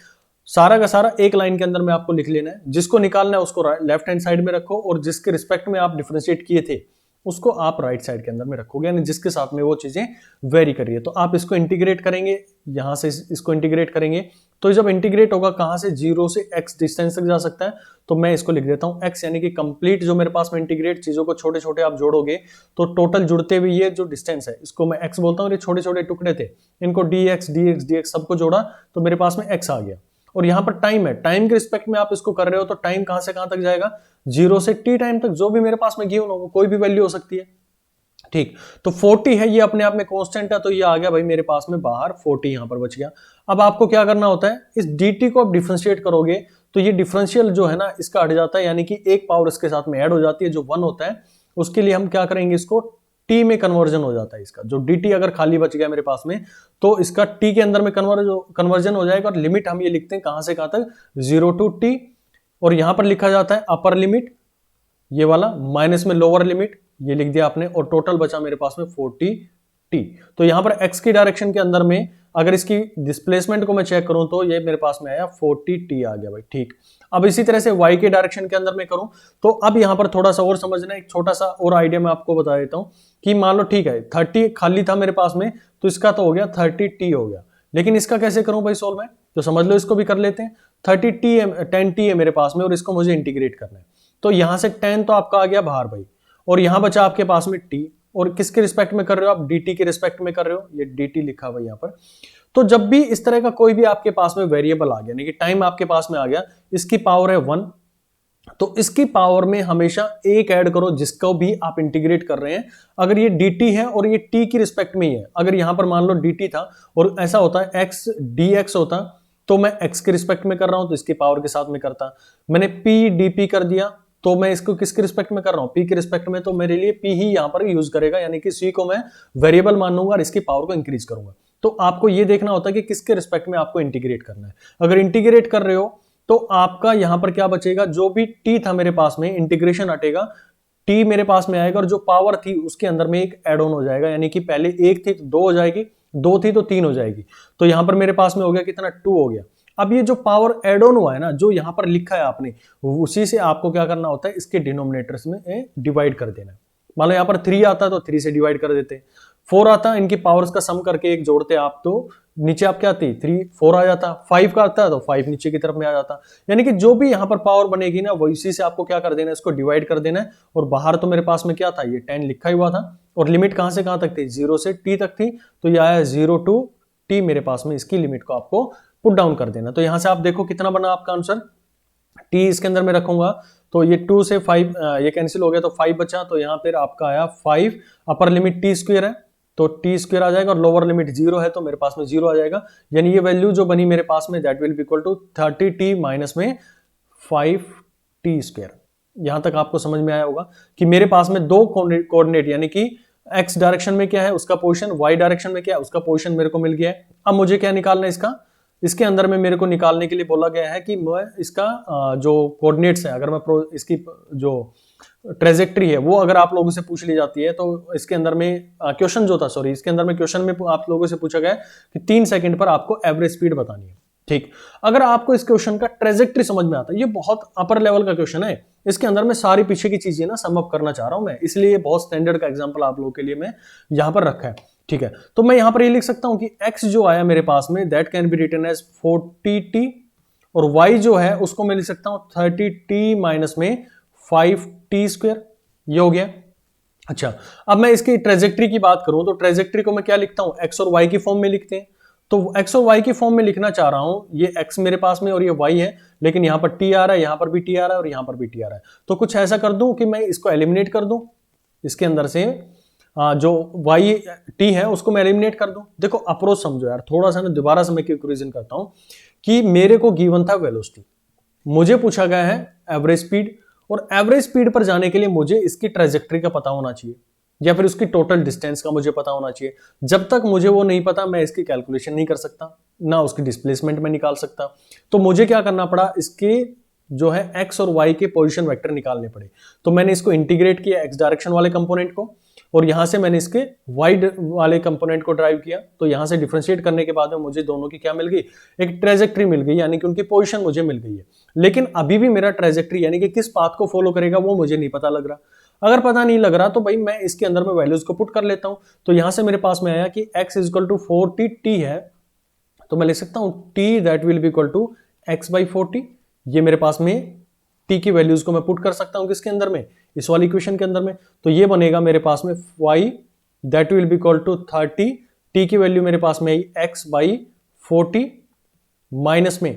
सारा का सारा एक लाइन के अंदर में आपको लिख लेना है। जिसको निकालना है उसको लेफ्ट हैंड साइड में रखो और जिसके रिस्पेक्ट में आप डिफरेंशिएट किए थे उसको आप राइट साइड के अंदर में रखोगे, यानी जिसके साथ में वो चीजें वेरी कर रही है। तो आप इसको इंटीग्रेट करेंगे, यहां से इसको इंटीग्रेट करेंगे, तो जब इंटीग्रेट होगा कहां से, 0 से x डिस्टेंस तक जा सकता है, तो मैं इसको लिख देता हूं x, यानी कि कंप्लीट जो मेरे पास में इंटीग्रेट चीजों को छोटे छोटे आप जोड़ोगे तो टोटल जुड़ते हुए ये जो डिस्टेंस है इसको मैं x बोलता हूं, ये छोटे छोटे टुकड़े थे, इनको dx dx dx सबको जोड़ा तो मेरे पास में x आ गया। और यहां पर टाइम है, टाइम के रिस्पेक्ट में आप इसको कर रहे हो तो टाइम कहां से कहां तक जाएगा, 0 से t टाइम तक, जो भी मेरे पास में गिवन हो वो कोई भी वैल्यू हो सकती है, ठीक। तो 40 है, ये अपने आप में कांस्टेंट है, तो ये आ गया भाई मेरे पास में बाहर 40 यहां पर बच गया। अब आपको क्या करना होता है, इस dt को आप डिफरेंशिएट करोगे तो ये डिफरेंशियल जो है ना इसका हट जाता है, यानी कि एक पावर इसके साथ में ऐड हो जाती है जो 1 होता है। उसके लिए हम क्या करेंगे, इसको t में कन्वर्जन हो जाता है इसका, जो dt अगर खाली बच गया मेरे पास में तो इसका t के अंदर में कन्वर्जन हो जाएगा। और लिमिट हम ये लिखते हैं कहां से कहां तक, 0 to t, और यहां पर लिखा जाता है अपर लिमिट ये वाला, माइनस में लोअर लिमिट ये लिख दिया आपने, और टोटल बचा मेरे पास में 40t। तो यहां पर x की डायरेक्शन के अंदर में अगर इसकी डिस्प्लेसमेंट को मैं चेक करूं तो ये मेरे पास में आया 40t आ गया भाई, ठीक। अब इसी तरह से y के डायरेक्शन के अंदर में करूं तो अब यहां पर थोड़ा सा और समझना, एक छोटा सा और आइडिया मैं आपको बता देता हूं कि मान लो ठीक है 30 खाली था मेरे पास में, तो इसका तो हो गया 30t हो गया, लेकिन इसका कैसे करूं भाई सोल्व में, तो समझ लो इसको भी कर लेते हैं। 10t है मेरे पास में और इसको मुझे इंटीग्रेट करना है, तो यहां से 10 तो आपका आ गया बाहर भाई, और यहां बचा आपके पास में t, और किसके रिस्पेक्ट में कर रहे हो आप, dt के रिस्पेक्ट में कर रहे हो, ये dt लिखा हुआ यहां पर। तो जब भी इस तरह का कोई भी आपके पास में वेरिएबल आ गया, यानी कि टाइम आपके पास में आ गया, इसकी पावर है 1, तो इसकी पावर में हमेशा एक ऐड करो जिसको भी आप इंटीग्रेट कर रहे हैं। अगर ये dt है और ये t की रिस्पेक्ट में ही है, अगर यहां पर मान लो dt था और ऐसा होता है x dx होता, तो मैं x के रिस्पेक्ट में कर रहा हूं तो इसकी पावर के साथ में करता। मैंने p dp कर दिया तो मैं इसको किसके रिस्पेक्ट में कर रहा हूं, p के रिस्पेक्ट में, तो मेरे लिए p ही यहां पर यूज करेगा, यानी कि c को मैं वेरिएबल मानूंगा और इसकी पावर को इंक्रीज करूंगा। तो आपको ये देखना होता है कि किसके रिस्पेक्ट में आपको इंटीग्रेट करना है। अगर इंटीग्रेट कर रहे हो तो आपका यहां पर क्या बचेगा, जो भी t था मेरे पास में, इंटीग्रेशन हटेगा, t मेरे पास में आएगा और जो पावर थी उसके अंदर में एक एड ऑन हो जाएगा, यानी कि पहले एक थी तो दो हो जाएगी, दो थी तो तीन हो जाएगी। तो यहां पर मेरे पास में हो गया कितना, 2 हो गया। अब ये जो पावर एड ऑन हुआ है ना, जो यहां पर लिखा है आपने, उसी से आपको क्या करना होता है, इसके डिनोमिनेटर्स में डिवाइड कर देना है। मान लो यहां पर 3 आता है तो 3 से डिवाइड कर देते, 4 आता, इनकी पावर्स का सम करके एक जोड़ते आप, तो नीचे आप क्या आती, 3 4 आ जाता, 5 का आता है तो 5 नीचे की तरफ में आ जाता। यानी कि जो भी यहाँ पर पावर बनेगी ना, वो इसी से आपको क्या कर देना है, इसको डिवाइड कर देना है। और बाहर तो मेरे पास में क्या था, ये 10 लिखा हुआ था और लिमिट कहां से कहां तक थी, 0 से t तक थी, तो ये आया 0 to t मेरे पास में, इसकी लिमिट को आपको पुट डाउन कर देना। तो यहां से आप देखो कितना बना आपका आंसर, t इसके अंदर में रखूंगा तो ये 2 से 5 ये कैंसिल हो गया तो 5 बचा, तो यहाँ पर आपका आया 5, अपर लिमिट t स्क्वायर है तो टी स्क्वायर आ जाएगा और लोअर लिमिट 0 है तो मेरे पास में 0 आ जाएगा। यानी ये वैल्यू जो बनी मेरे पास में, that will be equal to 30t minus में 5t स्क्वायर। यहां तक आपको समझ में आया होगा कि मेरे पास में दो कोऑर्डिनेट, यानी कि x डायरेक्शन में क्या है उसका पोजीशन, y डायरेक्शन में क्या है उसका पोजीशन मेरे को मिल गया है। अब मुझे क्या निकालना है इसका, इसके अंदर में मेरे को निकालने के लिए बोला गया है कि मैं इसका जो कोऑर्डिनेट्स है, अगर मैं इसकी जो ट्रेजेक्ट्री है वो अगर आप लोगों से पूछ ली जाती है, तो इसके अंदर में क्वेश्चन जो था, सॉरी, इसके अंदर में क्वेश्चन में आप लोगों से पूछा गया कि 3 सेकंड पर आपको एवरेज स्पीड बतानी है। ठीक, अगर आपको इस क्वेश्चन का ट्रेजेक्ट्री समझ में आता है, ये बहुत अपर लेवल का क्वेश्चन है, इसके अंदर में सारी पीछे की चीजें ना सम अप करना चाह रहा हूं मैं, इसलिए बहुत स्टैंडर्ड का एग्जांपल आप लोगों के लिए मैं यहां पर रखा है। ठीक है, तो मैं यहां पर ये लिख सकता हूं कि x जो आया मेरे पास में, that can be written as 40t, और y जो है उसको मैं लिख सकता हूं 30t माइनस में 5t स्क्वायर। ये हो गया। अच्छा, अब मैं इसकी ट्रेजेक्ट्री की बात करूं तो ट्रेजेक्ट्री को मैं क्या लिखता हूं, x और y की फॉर्म में लिखते हैं। तो x और y की फॉर्म में लिखना चाह रहा हूं, ये x मेरे पास में और ये y है, लेकिन यहां पर t आ रहा है, यहां पर भी t आ रहा है और यहां पर भी t आ रहा है। तो कुछ ऐसा कर दूं कि मैं इसको एलिमिनेट कर दूं, इसके अंदर से जो y t है उसको मैं एलिमिनेट कर दूं। देखो अप्रोच समझो यार, थोड़ा सा मैं दोबारा से मैं रिवीजन करता हूं कि मेरे को गिवन था वेलोसिटी, मुझे पूछा गया है एवरेज स्पीड, और एवरेज स्पीड पर जाने के लिए मुझे इसकी ट्रेजेक्ट्री का पता होना चाहिए या फिर उसकी टोटल डिस्टेंस का मुझे पता होना चाहिए। जब तक मुझे वो नहीं पता मैं इसकी कैलकुलेशन नहीं कर सकता, ना उसकी डिस्प्लेसमेंट में निकाल सकता। तो मुझे क्या करना पड़ा, इसके जो है x और y के पोजीशन वेक्टर निकालने पड़े। तो मैंने इसको इंटीग्रेट किया x डायरेक्शन वाले कंपोनेंट को, और यहां से मैंने इसके y वाले कंपोनेंट को ड्राइव किया। तो यहां से डिफरेंशिएट करने के बाद में मुझे दोनों की क्या मिल गई, एक ट्रेजेक्ट्री मिल गई, यानी कि उनकी पोजीशन मुझे मिल गई है। लेकिन अभी भी मेरा ट्रेजेक्ट्री यानी कि किस पाथ को फॉलो करेगा वो मुझे नहीं पता लग रहा। अगर पता नहीं लग रहा तो भाई मैं इसके अंदर में वैल्यूज को पुट कर लेता हूं। तो यहां से मेरे पास में आया कि x is equal to 40t है, तो मैं लिख सकता हूं t that will be equal to x by 40। ये मेरे पास में t की वैल्यूज को मैं पुट कर सकता हूं किसके अंदर में, इस वाली इक्वेशन के अंदर में। तो ये बनेगा मेरे पास में y that will be equal to 30, t की वैल्यू मेरे पास में आई x बाई 40 माइनस में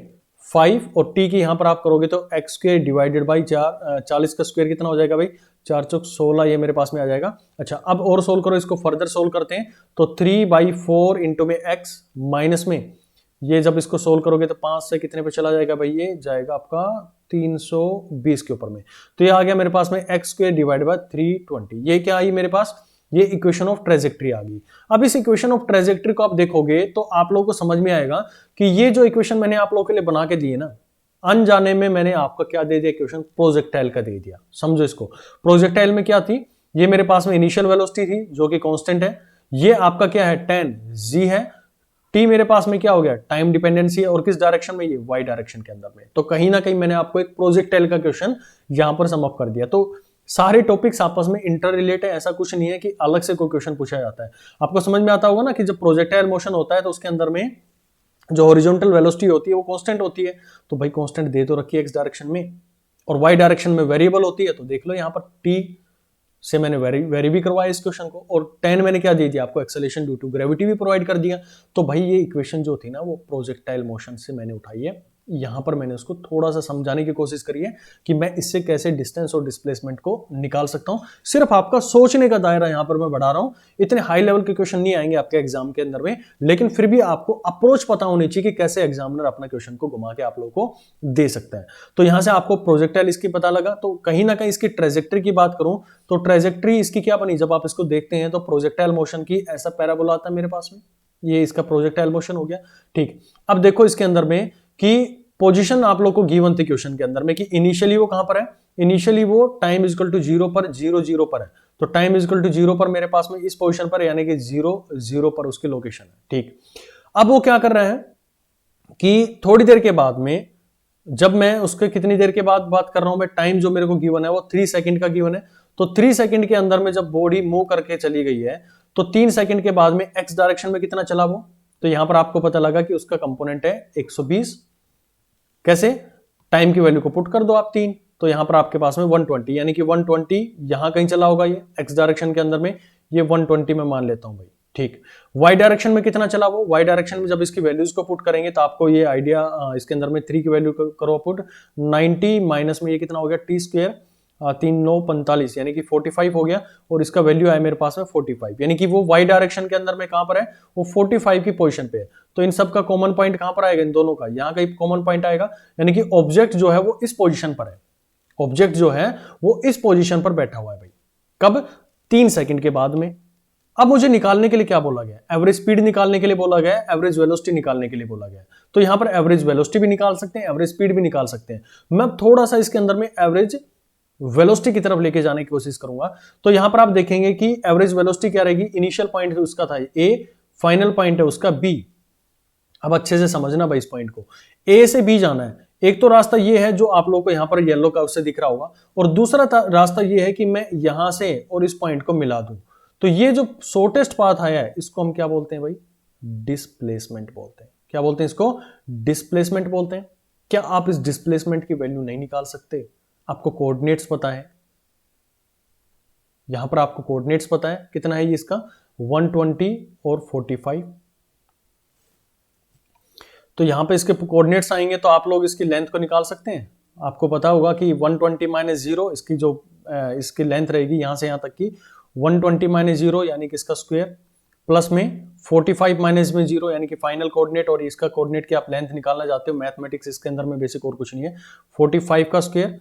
5, और t की यहां पर आप करोगे तो x स्क्वायर डिवाइडेड बाई 40 का स्क्वायर कितना हो जाएगा भाई, 4 चौक 16, ये मेरे पास में आ जाएगा। अच्छा, अब और सोल्व करो, इसको फर्दर सोल्व करते हैं। तो 3/4 इंटू में x माइनस में, ये जब इसको सोल्व करोगे तो 5 से कितने पे चला जाएगा भाई, ये जाएगा आपका 320 के ऊपर में। तो ये आ गया मेरे पास में x स्क्वायर डिवाइड बाय 320। ये क्या आई मेरे पास, ये इक्वेशन ऑफ ट्रेजेक्ट्री आ गई। अब इस इक्वेशन ऑफ ट्रेजेक्ट्री को आप देखोगे तो आप लोगों को समझ में आएगा कि ये जो इक्वेशन मैंने आप लोगों के लिए बना के दी है ना, अनजाने में मैंने आपका क्या दे दिया, इक्वेशन प्रोजेक्टाइल का दे दिया। समझो इसको, प्रोजेक्टाइल में क्या थी, ये मेरे पास में इनिशियल वेलोसिटी थी जो कि कांस्टेंट है, ये आपका क्या है 10 g है, t मेरे पास में क्या हो गया, टाइम डिपेंडेंसी है, और किस डायरेक्शन में, ये y डायरेक्शन के अंदर में। तो कहीं ना कहीं मैंने आपको एक प्रोजेक्टाइल का क्वेश्चन यहां पर सम अप कर दिया। तो सारे टॉपिक्स आपस में इंटर रिलेट है, ऐसा कुछ नहीं है कि अलग से कोई क्वेश्चन पूछा जाता है। आपको समझ में आता होगा ना कि जब प्रोजेक्टाइल मोशन होता है तो उसके अंदर में जो हॉरिजॉन्टल वेलोसिटी होती है वो कांस्टेंट होती है। तो भाई कांस्टेंट दे तो रखी है x डायरेक्शन में, और y डायरेक्शन में वेरिएबल होती है। तो देख लो यहाँ पर t से मैंने वेरी भी करवाया इस क्वेश्चन को, और 10 मैंने क्या दे दिया आपको, एक्सेलरेशन ड्यू टू ग्रेविटी भी प्रोवाइड कर दिया। तो भाई ये इक्वेशन जो थी ना वो प्रोजेक्टाइल मोशन से मैंने उठाई है, यहां पर मैंने उसको थोड़ा सा समझाने की कोशिश करी है कि मैं इससे कैसे डिस्टेंस और डिस्प्लेसमेंट को निकाल सकता हूं। सिर्फ आपका सोचने का दायरा यहां पर मैं बढ़ा रहा हूं, इतने हाई लेवल के क्वेश्चन नहीं आएंगे आपके एग्जाम के अंदर में, लेकिन फिर भी आपको अप्रोच पता होनी चाहिए कि कैसे एग्जामिनर अपना क्वेश्चन को घुमा के आप लोगों को दे सकता है। तो यहां से आपको प्रोजेक्टाइल इसकी पता लगा, तो कहीं ना कहीं इसकी ट्रेजेक्ट्री की बात करूं तो ट्रेजेक्ट्री इसकी क्या बनी, जब आप इसको देखते हैं तो प्रोजेक्टाइल मोशन की ऐसा पैराबोला आता है मेरे पास में, ये इसका प्रोजेक्टाइल मोशन हो गया। ठीक, अब देखो इसके अंदर में कि पोजीशन आप लोग को गिवन थी क्वेश्चन के अंदर में कि इनिशियली वो कहां पर है, इनिशियली वो टाइम इक्वल टू 0 पर 0 0 पर है, तो टाइम इक्वल टू 0 पर मेरे पास में इस पोजीशन पर, यानी कि 0 0 पर उसकी लोकेशन है। ठीक, अब वो क्या कर रहा है कि थोड़ी देर के बाद में, जब मैं उसके कितनी देर के बाद बात कर रहा हूं मैं, टाइम जो मेरे को गिवन है वो 3 सेकंड का गिवन है, तो 3 सेकंड के अंदर में जब बॉडी मूव करके चली गई है तो 3 सेकंड के बाद में एक्स डायरेक्शन में कितना चला वो, तो यहां पर आपको पता लगा कि उसका कंपोनेंट है 120। कैसे, टाइम की वैल्यू को पुट कर दो आप 3, तो यहां पर आपके पास में 120, यानी कि 120 यहां कहीं चला होगा, ये एक्स डायरेक्शन के अंदर में ये 120 में मान लेता हूं भाई। ठीक, वाई डायरेक्शन में कितना चला वो, वाई डायरेक्शन में जब इसकी वैल्यूज को पुट करेंगे तो आपको ये आइडिया, इसके अंदर में 3 की वैल्यू करो पुट, 90 माइनस में ये कितना हो गया टी स्क्वायर, 3 9 45, यानी कि 45 हो गया, और इसका वैल्यू आया मेरे पास में 45, यानी कि वो वाई डायरेक्शन के अंदर में कहां पर है, वो 45 की पोजीशन पे है। तो इन सब का कॉमन पॉइंट कहां पर आएगा, इन दोनों का यहाँ का कॉमन पॉइंट आएगा, यानी कि ऑब्जेक्ट जो है वो इस पोजीशन पर है, ऑब्जेक्ट जो है वो इस पोजीशन पर बैठा हुआ है भाई। कब, 3 सेकंड के बाद में। अब मुझे निकालने के लिए क्या बोला गया, एवरेज स्पीड निकालने के लिए बोला गया, एवरेज वेलोसिटी निकालने के लिए बोला गया। तो यहां पर एवरेज वेलोसिटी भी निकाल सकते हैं, एवरेज स्पीड भी निकाल सकते हैं। मैं थोड़ा सा इसके अंदर में एवरेज वेलोसिटी की तरफ लेके जाने की कोशिश करूंगा। तो यहां पर आप देखेंगे कि एवरेज वेलोसिटी क्या रहेगी, इनिशियल पॉइंट उसका था ए, फाइनल पॉइंट है उसका बी। अब अच्छे से समझना भाई इस पॉइंट को, ए से बी जाना है। एक तो रास्ता ये है जो आप लोगों को यहां पर येलो कर्व से दिख रहा होगा, और दूसरा रास्ता ये है कि मैं यहां से और इस पॉइंट को मिला दूं। तो ये जो शॉर्टेस्ट पाथ आया है इसको हम क्या बोलते हैं भाई, डिस्प्लेसमेंट बोलते हैं। क्या बोलते हैं इसको, डिस्प्लेसमेंट बोलते हैं। क्या आप इस डिस्प्लेसमेंट की वैल्यू नहीं निकाल सकते, आपको कोऑर्डिनेट्स पता है, यहां पर आपको कोऑर्डिनेट्स पता है कितना है ये इसका, 120 और 45। तो यहां पे इसके कोऑर्डिनेट्स आएंगे तो आप लोग इसकी लेंथ को निकाल सकते हैं। आपको पता होगा कि 120 माइनस 0 इसकी जो इसकी लेंथ रहेगी यहां से यहां तक की 120 माइनस 0 यानी कि इसका स्क्वायर, प्लस में 45 माइनस में 0 यानी कि फाइनल कोऑर्डिनेट, और इसका कोऑर्डिनेट की आप लेंथ निकालना चाहते हो, मैथमेटिक्स इसके अंदर में बेसिक और कुछ नहीं है, 45 का स्क्वायर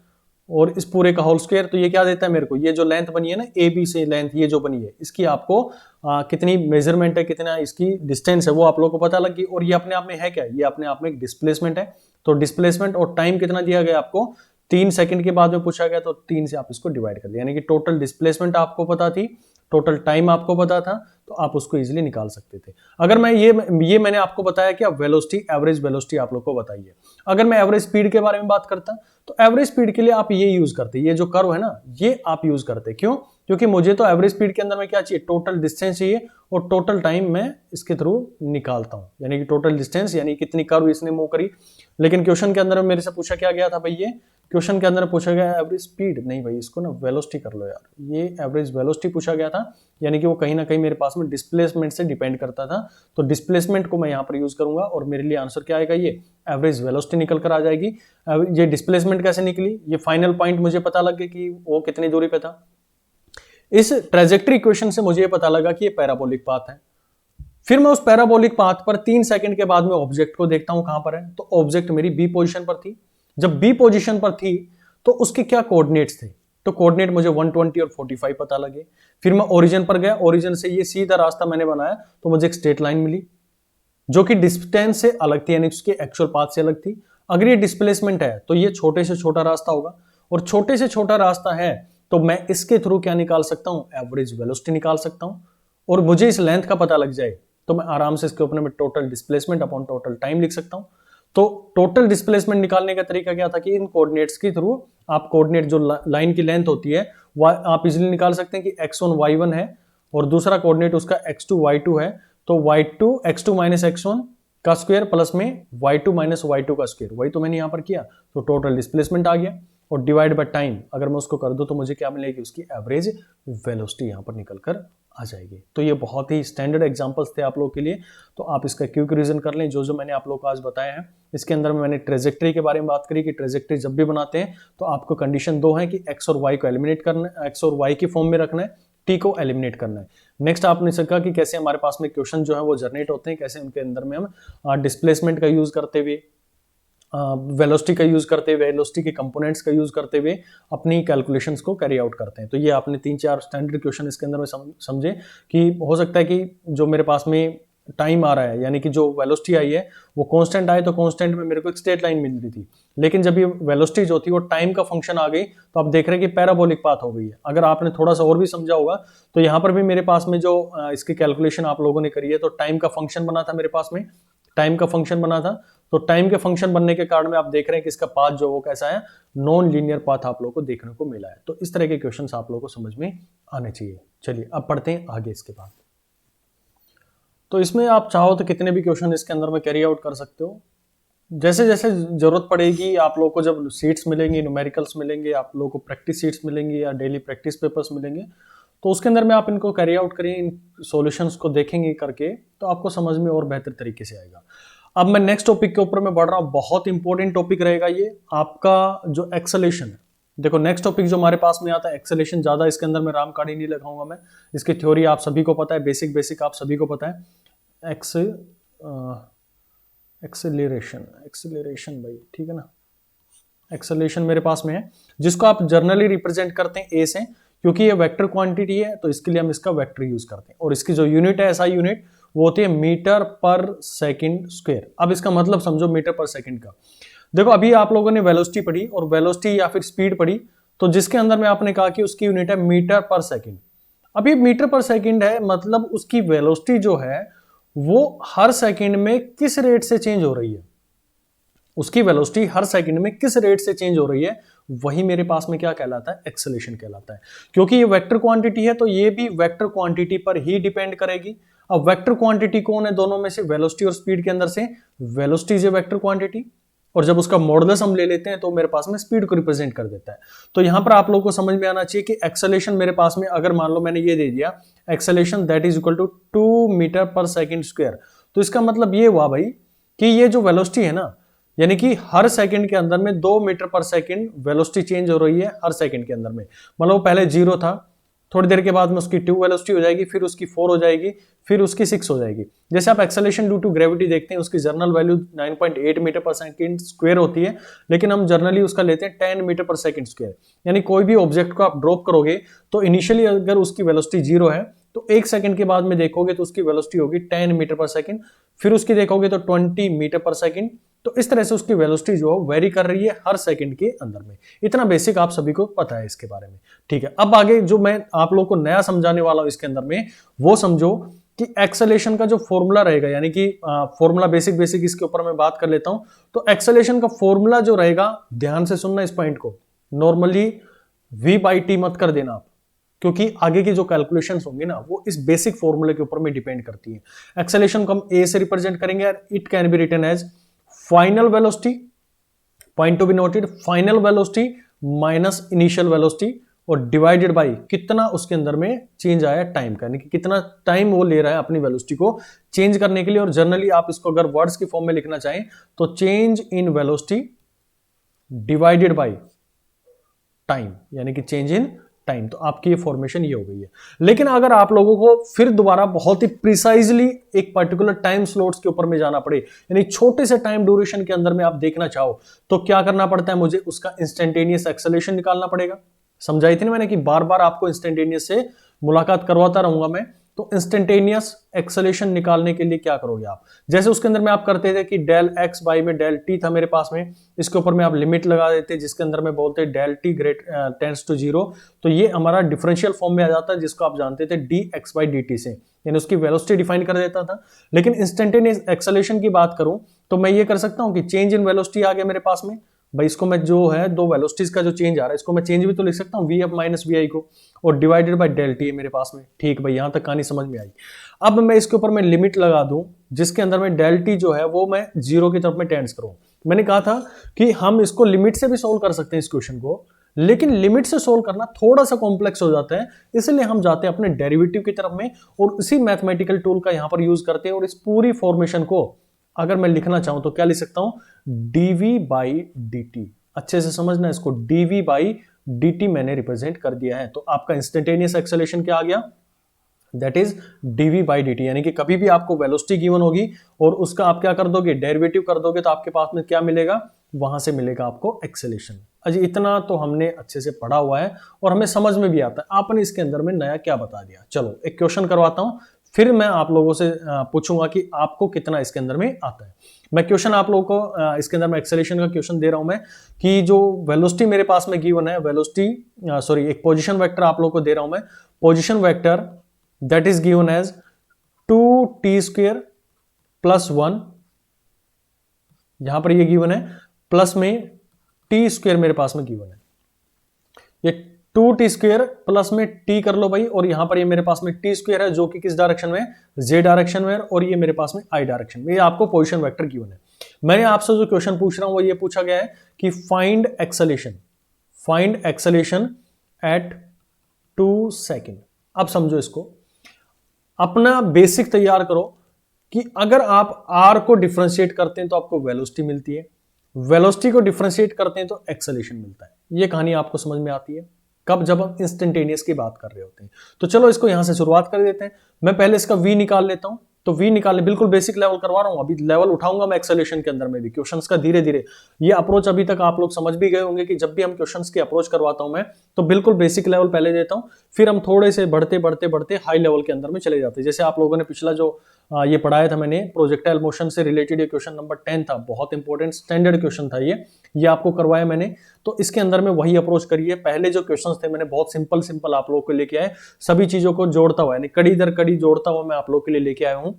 और इस पूरे का होल स्क्वायर। तो ये क्या देता है मेरे को, ये जो लेंथ बनी है ना ए बी से लेंथ ये जो बनी है इसकी आपको कितनी मेजरमेंट है, कितना इसकी डिस्टेंस है वो आप लोगों को पता लगी। और ये अपने आप में है क्या, ये अपने आप में एक डिस्प्लेसमेंट है। तो डिस्प्लेसमेंट और टाइम कितना दिया गया आपको, 3 सेकंड के बाद में पूछा गया, तो 3 से आप इसको डिवाइड कर दिया, यानी कि टोटल डिस्प्लेसमेंट आपको पता थी, टोटल टाइम आपको पता था, तो आप उसको इजीली निकाल सकते थे। अगर मैं ये मैंने आपको बताया कि आप वेलोसिटी, एवरेज वेलोसिटी आप लोग को बताइए। अगर मैं एवरेज स्पीड के बारे में बात करता तो एवरेज स्पीड के लिए आप ये यूज करते, ये जो कर्व है ना ये आप यूज करते। क्यों, क्योंकि मुझे तो एवरेज स्पीड के अंदर में क्या चाहिए, टोटल डिस्टेंस चाहिए, और टोटल टाइम मैं इसके थ्रू निकालता हूं, यानी कि टोटल डिस्टेंस यानी कितनी कर्व इसने मूव करी। लेकिन क्वेश्चन के अंदर मेरे से पूछा क्या गया था भाई, ये क्वेश्चन के अंदर पूछा गया एवरेज स्पीड, नहीं भाई इसको ना वेलोसिटी कर लो यार, ये एवरेज वेलोसिटी पूछा गया था, यानी कि वो कहीं ना कहीं मेरे पास में डिस्प्लेसमेंट से डिपेंड करता था। तो डिस्प्लेसमेंट को मैं यहाँ पर यूज करूंगा और मेरे लिए आंसर क्या आएगा, ये एवरेज वेलोसिटी निकल कर आ जाएगी। ये डिस्प्लेसमेंट कैसे निकली, ये फाइनल पॉइंट मुझे पता लग गया कि वो कितनी दूरी पे था। इस ट्रेजेक्ट्री इक्वेशन से मुझे पता लगा कि ये पैराबोलिक पाथ है। फिर मैं उस पैराबोलिक पाथ पर 3 सेकंड के बाद में ऑब्जेक्ट को देखता हूं कहां पर है, तो ऑब्जेक्ट मेरी बी पोजीशन पर थी। जब बी पोजीशन पर थी तो उसके क्या कोऑर्डिनेट्स थे, तो कोऑर्डिनेट मुझे 120 और 45 पता लगे। फिर मैं ओरिजिन पर गया, ओरिजिन से ये सीधा रास्ता मैंने बनाया तो मुझे एक स्ट्रेट लाइन मिली जो कि डिस्टेंस से अलग थी, यानी उसके एक्चुअल पाथ से अलग थी। अगर ये डिस्प्लेसमेंट है तो ये छोटे से छोटा रास्ता होगा, और छोटे से छोटा रास्ता है तो मैं इसके थ्रू क्या निकाल सकता हूं, एवरेज वेलोसिटी निकाल सकता हूं। और मुझे इस लेंथ का पता लग जाए तो मैं आराम से इसके ऊपर में total displacement upon total time लिख सकता हूं। तो टोटल डिस्प्लेसमेंट निकालने का तरीका क्या था कि इन कोऑर्डिनेट्स के थ्रू आप कोऑर्डिनेट जो लाइन की लेंथ होती है वह आप इजीली निकाल सकते हैं कि x1 y1 है और दूसरा कोऑर्डिनेट उसका x2 y2 है, तो y2 x2 माइनस x1 का स्क्वायर प्लस में y2 माइनस y2 का स्क्वायर, वही तो मैंने यहां पर किया। तो टोटल डिस्प्लेसमेंट आ गया और डिवाइड बाय टाइम अगर मैं उसको कर दूं तो मुझे क्या मिलेगी, उसकी एवरेज वेलोसिटी यहां पर निकल कर आ जाएगी। तो ये बहुत ही स्टैंडर्ड एग्जांपल्स थे आप लोगों के लिए, तो आप इसका क्विक रिवीजन कर लें जो जो मैंने आप लोगों को आज बताया है। इसके अंदर में मैंने ट्रेजेक्ट्री के बारे में बात करी कि ट्रेजेक्ट्री जब भी बनाते हैं तो आपको कंडीशन 2 है कि एक्स और वाई को एलिमिनेट करना है, एक्स और वाई की फॉर्म में रखना है, टी को एलिमिनेट करना है। नेक्स्ट आपने सीखा कि कैसे हमारे पास में क्वेश्चन जो है वो जनरेट होते हैं, कैसे उनके अंदर में हम डिस्प्लेसमेंट का यूज करते हुए, वेलोसिटी का यूज करते हुए, वेलोसिटी के कंपोनेंट्स का यूज करते हुए अपनी कैलकुलेशंस को कैरी आउट करते हैं। तो ये आपने 3-4 स्टैंडर्ड क्वेश्चन इसके अंदर में समझे कि हो सकता है कि जो मेरे पास में टाइम आ रहा है, यानी कि जो वेलोसिटी आई है वो कांस्टेंट आए, तो कांस्टेंट में मेरे को एक स्ट्रेट लाइन मिल रही थी, लेकिन जब ये वेलोसिटी जो थी वो टाइम का फंक्शन आ गई तो आप देख रहे हैं कि पैराबोलिक पाथ हो गई है। अगर आपने थोड़ा सा और भी समझा होगा तो यहाँ पर भी मेरे पास में जो इसकी कैलकुलेशन आप लोगों ने करी है, तो टाइम का फंक्शन बना था मेरे पास में, टाइम का फंक्शन बना था, तो टाइम के फंक्शन बनने के कारण में आप देख रहे हैं कि इसका पाथ जो वो कैसा है, नॉन लीनियर पाथ आप लोगों को देखने को मिला है। तो इस तरह के क्वेश्चंस आप लोगों को समझ में आने चाहिए। चलिए अब पढ़ते हैं आगे इसके बाद। तो इसमें आप चाहो तो कितने भी क्वेश्चन इसके अंदर में कैरी आउट कर सकते हो, जैसे जैसे जरूरत पड़ेगी आप लोगों को, जब सीट्स मिलेंगी, न्यूमेरिकल्स मिलेंगे, आप लोगों को प्रैक्टिस सीट्स मिलेंगी या डेली प्रैक्टिस पेपर्स मिलेंगे, तो उसके अंदर में आप इनको कैरी आउट करिए, इन सॉल्यूशंस को देखेंगे करके, तो आपको समझ में और बेहतर तरीके से आएगा। अब मैं नेक्स्ट टॉपिक के ऊपर मैं बढ़ रहा हूं, बहुत इंपॉर्टेंट टॉपिक रहेगा ये आपका जो एक्सेलेरेशन है। देखो नेक्स्ट टॉपिक जो हमारे पास में आता है एक्सेलेरेशन, ज्यादा इसके अंदर में राम काड़ी नहीं लगाऊंगा मैं, इसकी थ्योरी आप सभी को पता है, बेसिक आप सभी को पता है। एक्सेलरेशन भाई, ठीक है ना, एक्सेलरेशन मेरे पास में है, जिसको आप जर्नली रिप्रेजेंट करते हैं ए से, क्योंकि ये वेक्टर क्वांटिटी है तो इसके लिए हम इसका वेक्टर यूज करते हैं, और इसकी जो यूनिट है एसआई यूनिट वो होती है मीटर पर सेकंड स्क्वायर। अब इसका मतलब समझो मीटर पर सेकंड का। देखो अभी आप लोगों ने वेलोसिटी पढ़ी और वेलोसिटी या फिर स्पीड पढ़ी, तो जिसके अंदर में आपने कहा कि उसकी यूनिट है मीटर पर सेकंड। अब ये मीटर पर सेकंड है, मतलब उसकी वेलोसिटी जो है वो हर सेकंड में किस रेट से चेंज हो रही है, उसकी वेलोसिटी हर सेकंड में किस रेट से चेंज हो रही है, वही मेरे पास में क्या कहलाता है, एक्सेलरेशन कहलाता है। क्योंकि ये वेक्टर क्वांटिटी है तो ये भी वेक्टर क्वांटिटी पर ही डिपेंड करेगी। अब वेक्टर क्वांटिटी कौन है दोनों में से, वेलोसिटी और स्पीड के अंदर से velocity is a vector quantity, और जब उसका मॉडुलस हम ले लेते हैं तो मेरे पास में स्पीड को रिप्रेजेंट कर देता है। तो यहां पर आप लोगों को समझ में आना चाहिए कि एक्सेलरेशन मेरे पास में, अगर मान लो मैंने ये दे दिया acceleration that is equal to 2 metre per second square, तो इसका मतलब ये हुआ भाई कि ये जो वेलोसिटी है ना, यानी कि हर सेकंड के अंदर में 2 metre per second velocity change हो रही है हर सेकंड के अंदर में। मतलब पहले 0 था, थोड़ी देर के बाद में उसकी 2 वेलोसिटी हो जाएगी, फिर उसकी 4 हो जाएगी, फिर उसकी 6 हो जाएगी। जैसे आप एक्सेलरेशन ड्यू टू ग्रेविटी देखते हैं, उसकी journal value 9.8 metre per second square होती है, लेकिन हम जर्नली उसका लेते हैं 10 मीटर पर सेकंड स्क्वायर। यानी कोई भी ऑब्जेक्ट को आप ड्रॉप करोगे तो इनिशियली अगर उसकी वेलोसिटी 0 है तो 1 सेकंड के बाद में देखोगे तो उसकी वेलोसिटी होगी 10 मीटर पर सेकंड, फिर उसकी देखोगे तो 20 मीटर पर सेकंड। तो इस तरह से उसकी वेलोसिटी जो है वेरी कर रही है हर सेकंड के अंदर में। इतना बेसिक आप सभी को पता है इसके बारे में, ठीक है। अब आगे जो मैं आप लोगों को नया समझाने वाला हूं इसके अंदर में, वो समझो कि एक्सेलरेशन का जो फॉर्मूला रहेगा, यानी कि फॉर्मूला बेसिक इसके ऊपर मैं बात कर लेता हूं। तो एक्सेलरेशन का फॉर्मूला जो रहेगा, ध्यान से सुनना इस पॉइंट को, नॉर्मली v/t मत कर देना आप, क्योंकि आगे की जो कैलकुलेशंस होंगी ना वो इस बेसिक फॉर्मूले के ऊपर में डिपेंड करती है। एक्सेलरेशन को हम a से रिप्रेजेंट करेंगे, it can be written as final velocity, point to be noted, final velocity minus initial velocity और डिवाइडेड बाय कितना उसके अंदर में चेंज आया टाइम का, यानी कि कितना टाइम वो ले रहा है अपनी वेलोसिटी को चेंज करने के लिए। और जनरली आप इसको अगर वर्ड्स की फॉर्म में लिखना चाहें तो change in velocity divided by time, यानी कि चेंज इन टाइम। तो आपकी ये फॉर्मेशन ये हो गई है। लेकिन अगर आप लोगों को फिर दोबारा बहुत ही प्रिसाइजली एक पर्टिकुलर टाइम स्लॉट्स के ऊपर में जाना पड़े, यानी छोटे से टाइम ड्यूरेशन के अंदर में आप देखना चाहो, तो क्या करना पड़ता है, मुझे उसका इंस्टेंटेनियस एक्सेलरेशन निकालना पड़ेगा। समझाई थी ना मैंने कि बार बार आपको इंस्टेंटेनियस से मुलाकात करवाता रहूंगा मैं। तो इंस्टेंटेनियस एक्सेलरेशन निकालने के लिए क्या करोगे आप, जैसे उसके अंदर में आप करते थे कि डेल एक्स बाई में डेल टी था मेरे पास में, इसके ऊपर में आप लिमिट लगा देते जिसके अंदर में बोलते del T great tends to 0, तो ये हमारा डिफरेंशियल फॉर्म में आ जाता है, जिसको आप जानते थे D x by D T से, यानी उसकी वेलोसिटी डिफाइन कर देता था। लेकिन इंस्टेंटेनियस एक्सेलरेशन की बात करूं तो मैं ये कर सकता हूं कि चेंज इन वेलोसिटी आ गया मेरे पास में भाई, इसको मैं जो है दो वेलोसिटीज का जो चेंज आ रहा है इसको मैं चेंज भी तो लिख सकता हूँ वी एफ माइनस वी आई को, और डिवाइडेड बाय डेल टी है मेरे पास में। ठीक भाई, यहां तक कहानी समझ में आई। अब मैं इसके ऊपर मैं लिमिट लगा दूं जिसके अंदर में डेल टी जो है वो मैं 0 की तरफ में टेंड्स करूं। मैंने कहा था कि हम इसको लिमिट से भी सोल्व कर सकते हैं इस क्वेश्चन को, लेकिन लिमिट से सोल्व करना थोड़ा सा कॉम्प्लेक्स हो जाता है, इसलिए हम जाते हैं अपने डेरिवेटिव की तरफ में और इसी मैथमेटिकल टूल का यहां पर यूज करते हैं। और इस पूरी फॉर्मेशन को अगर मैं लिखना चाहूं तो क्या लिख सकता हूं, डीवी बाई डी टी। अच्छे से समझना इसको, डीवी बाई डी टी मैंने रिप्रेजेंट कर दिया है। तो आपका इंस्टेंटेनियस एक्सेलरेशन क्या आ गया, that is dv by dt। यानी कि कभी भी आपको वेलोसिटी गिवन होगी और उसका आप क्या कर दोगे, डेरिवेटिव कर दोगे, तो आपके पास में क्या मिलेगा, वहां से मिलेगा आपको एक्सेलेरेशन। अजी इतना तो हमने अच्छे से पढ़ा हुआ है और हमें समझ में भी आता है। आपने इसके अंदर में नया क्या बता दिया। चलो एक क्वेश्चन करवाता हूं, फिर मैं आप लोगों से पूछूंगा कि आपको कितना इसके अंदर में आता है। मैं क्वेश्चन आप लोगों को इसके अंदर में एक्सेलेरेशन का क्वेश्चन दे रहा हूं मैं, कि जो वेलोसिटी मेरे पास में गिवन है, वेलोसिटी सॉरी एक पोजीशन वेक्टर आप लोगों को दे रहा हूं मैं, position vector that is given as 2t square plus 1, यहां पर ये गिवन है, प्लस में t स्क्वेयर मेरे पास में गिवन है, ये 2t स्क्वेयर प्लस में t कर लो भाई, और यहां पर ये मेरे पास में t स्क्वेयर है जो कि किस डायरेक्शन में, z डायरेक्शन में, और ये मेरे पास में i डायरेक्शन में। ये आपको पोजीशन वेक्टर गिवन है। मैंने आपसे जो क्वेश्चन पूछ रहा हूं वो ये पूछा गया है कि फाइंड एक्सेलेरेशन एट 2 सेकेंड। अब समझो इसको, अपना बेसिक तैयार करो कि अगर आप r को डिफरेंशिएट करते हैं तो आपको वेलोसिटी मिलती है, वेलोसिटी को डिफरेंशिएट करते हैं तो एक्सेलरेशन मिलता है। ये कहानी आपको समझ में आती है कब, जब हम इंस्टेंटेनियस की बात कर रहे होते हैं। तो चलो इसको यहां से शुरुआत कर देते हैं। मैं पहले इसका v निकाल लेता हूं। तो v निकालने बिल्कुल बेसिक लेवल करवा रहा हूं, अभी लेवल उठाऊंगा मैं एक्सेलरेशन के अंदर में भी क्वेश्चंस का धीरे धीरे। ये अप्रोच अभी तक आप लोग समझ भी गए होंगे कि जब भी हम क्वेश्चंस की अप्रोच करवाता हूं मैं, तो बिल्कुल बेसिक लेवल पहले देता हूं, फिर हम थोड़े से बढ़ते बढ़ते बढ़ते हाई लेवल के अंदर में चले जाते हैं। जैसे आप लोगों ने पिछला जो ये पढ़ाया था मैंने, प्रोजेक्टाइल मोशन से रिलेटेड ये क्वेश्चन नंबर 10 था, बहुत इंपॉर्टेंट स्टैंडर्ड क्वेश्चन था ये आपको करवाया मैंने। तो इसके अंदर में वही अप्रोच करिए। पहले जो क्वेश्चंस थे मैंने बहुत सिंपल आप लोगों को लेके आए, सभी चीजों को जोड़ता हुआ, यानी कड़ी दर कड़ी जोड़ता हुआ मैं आप लोगों के लिए लेके आया हूं,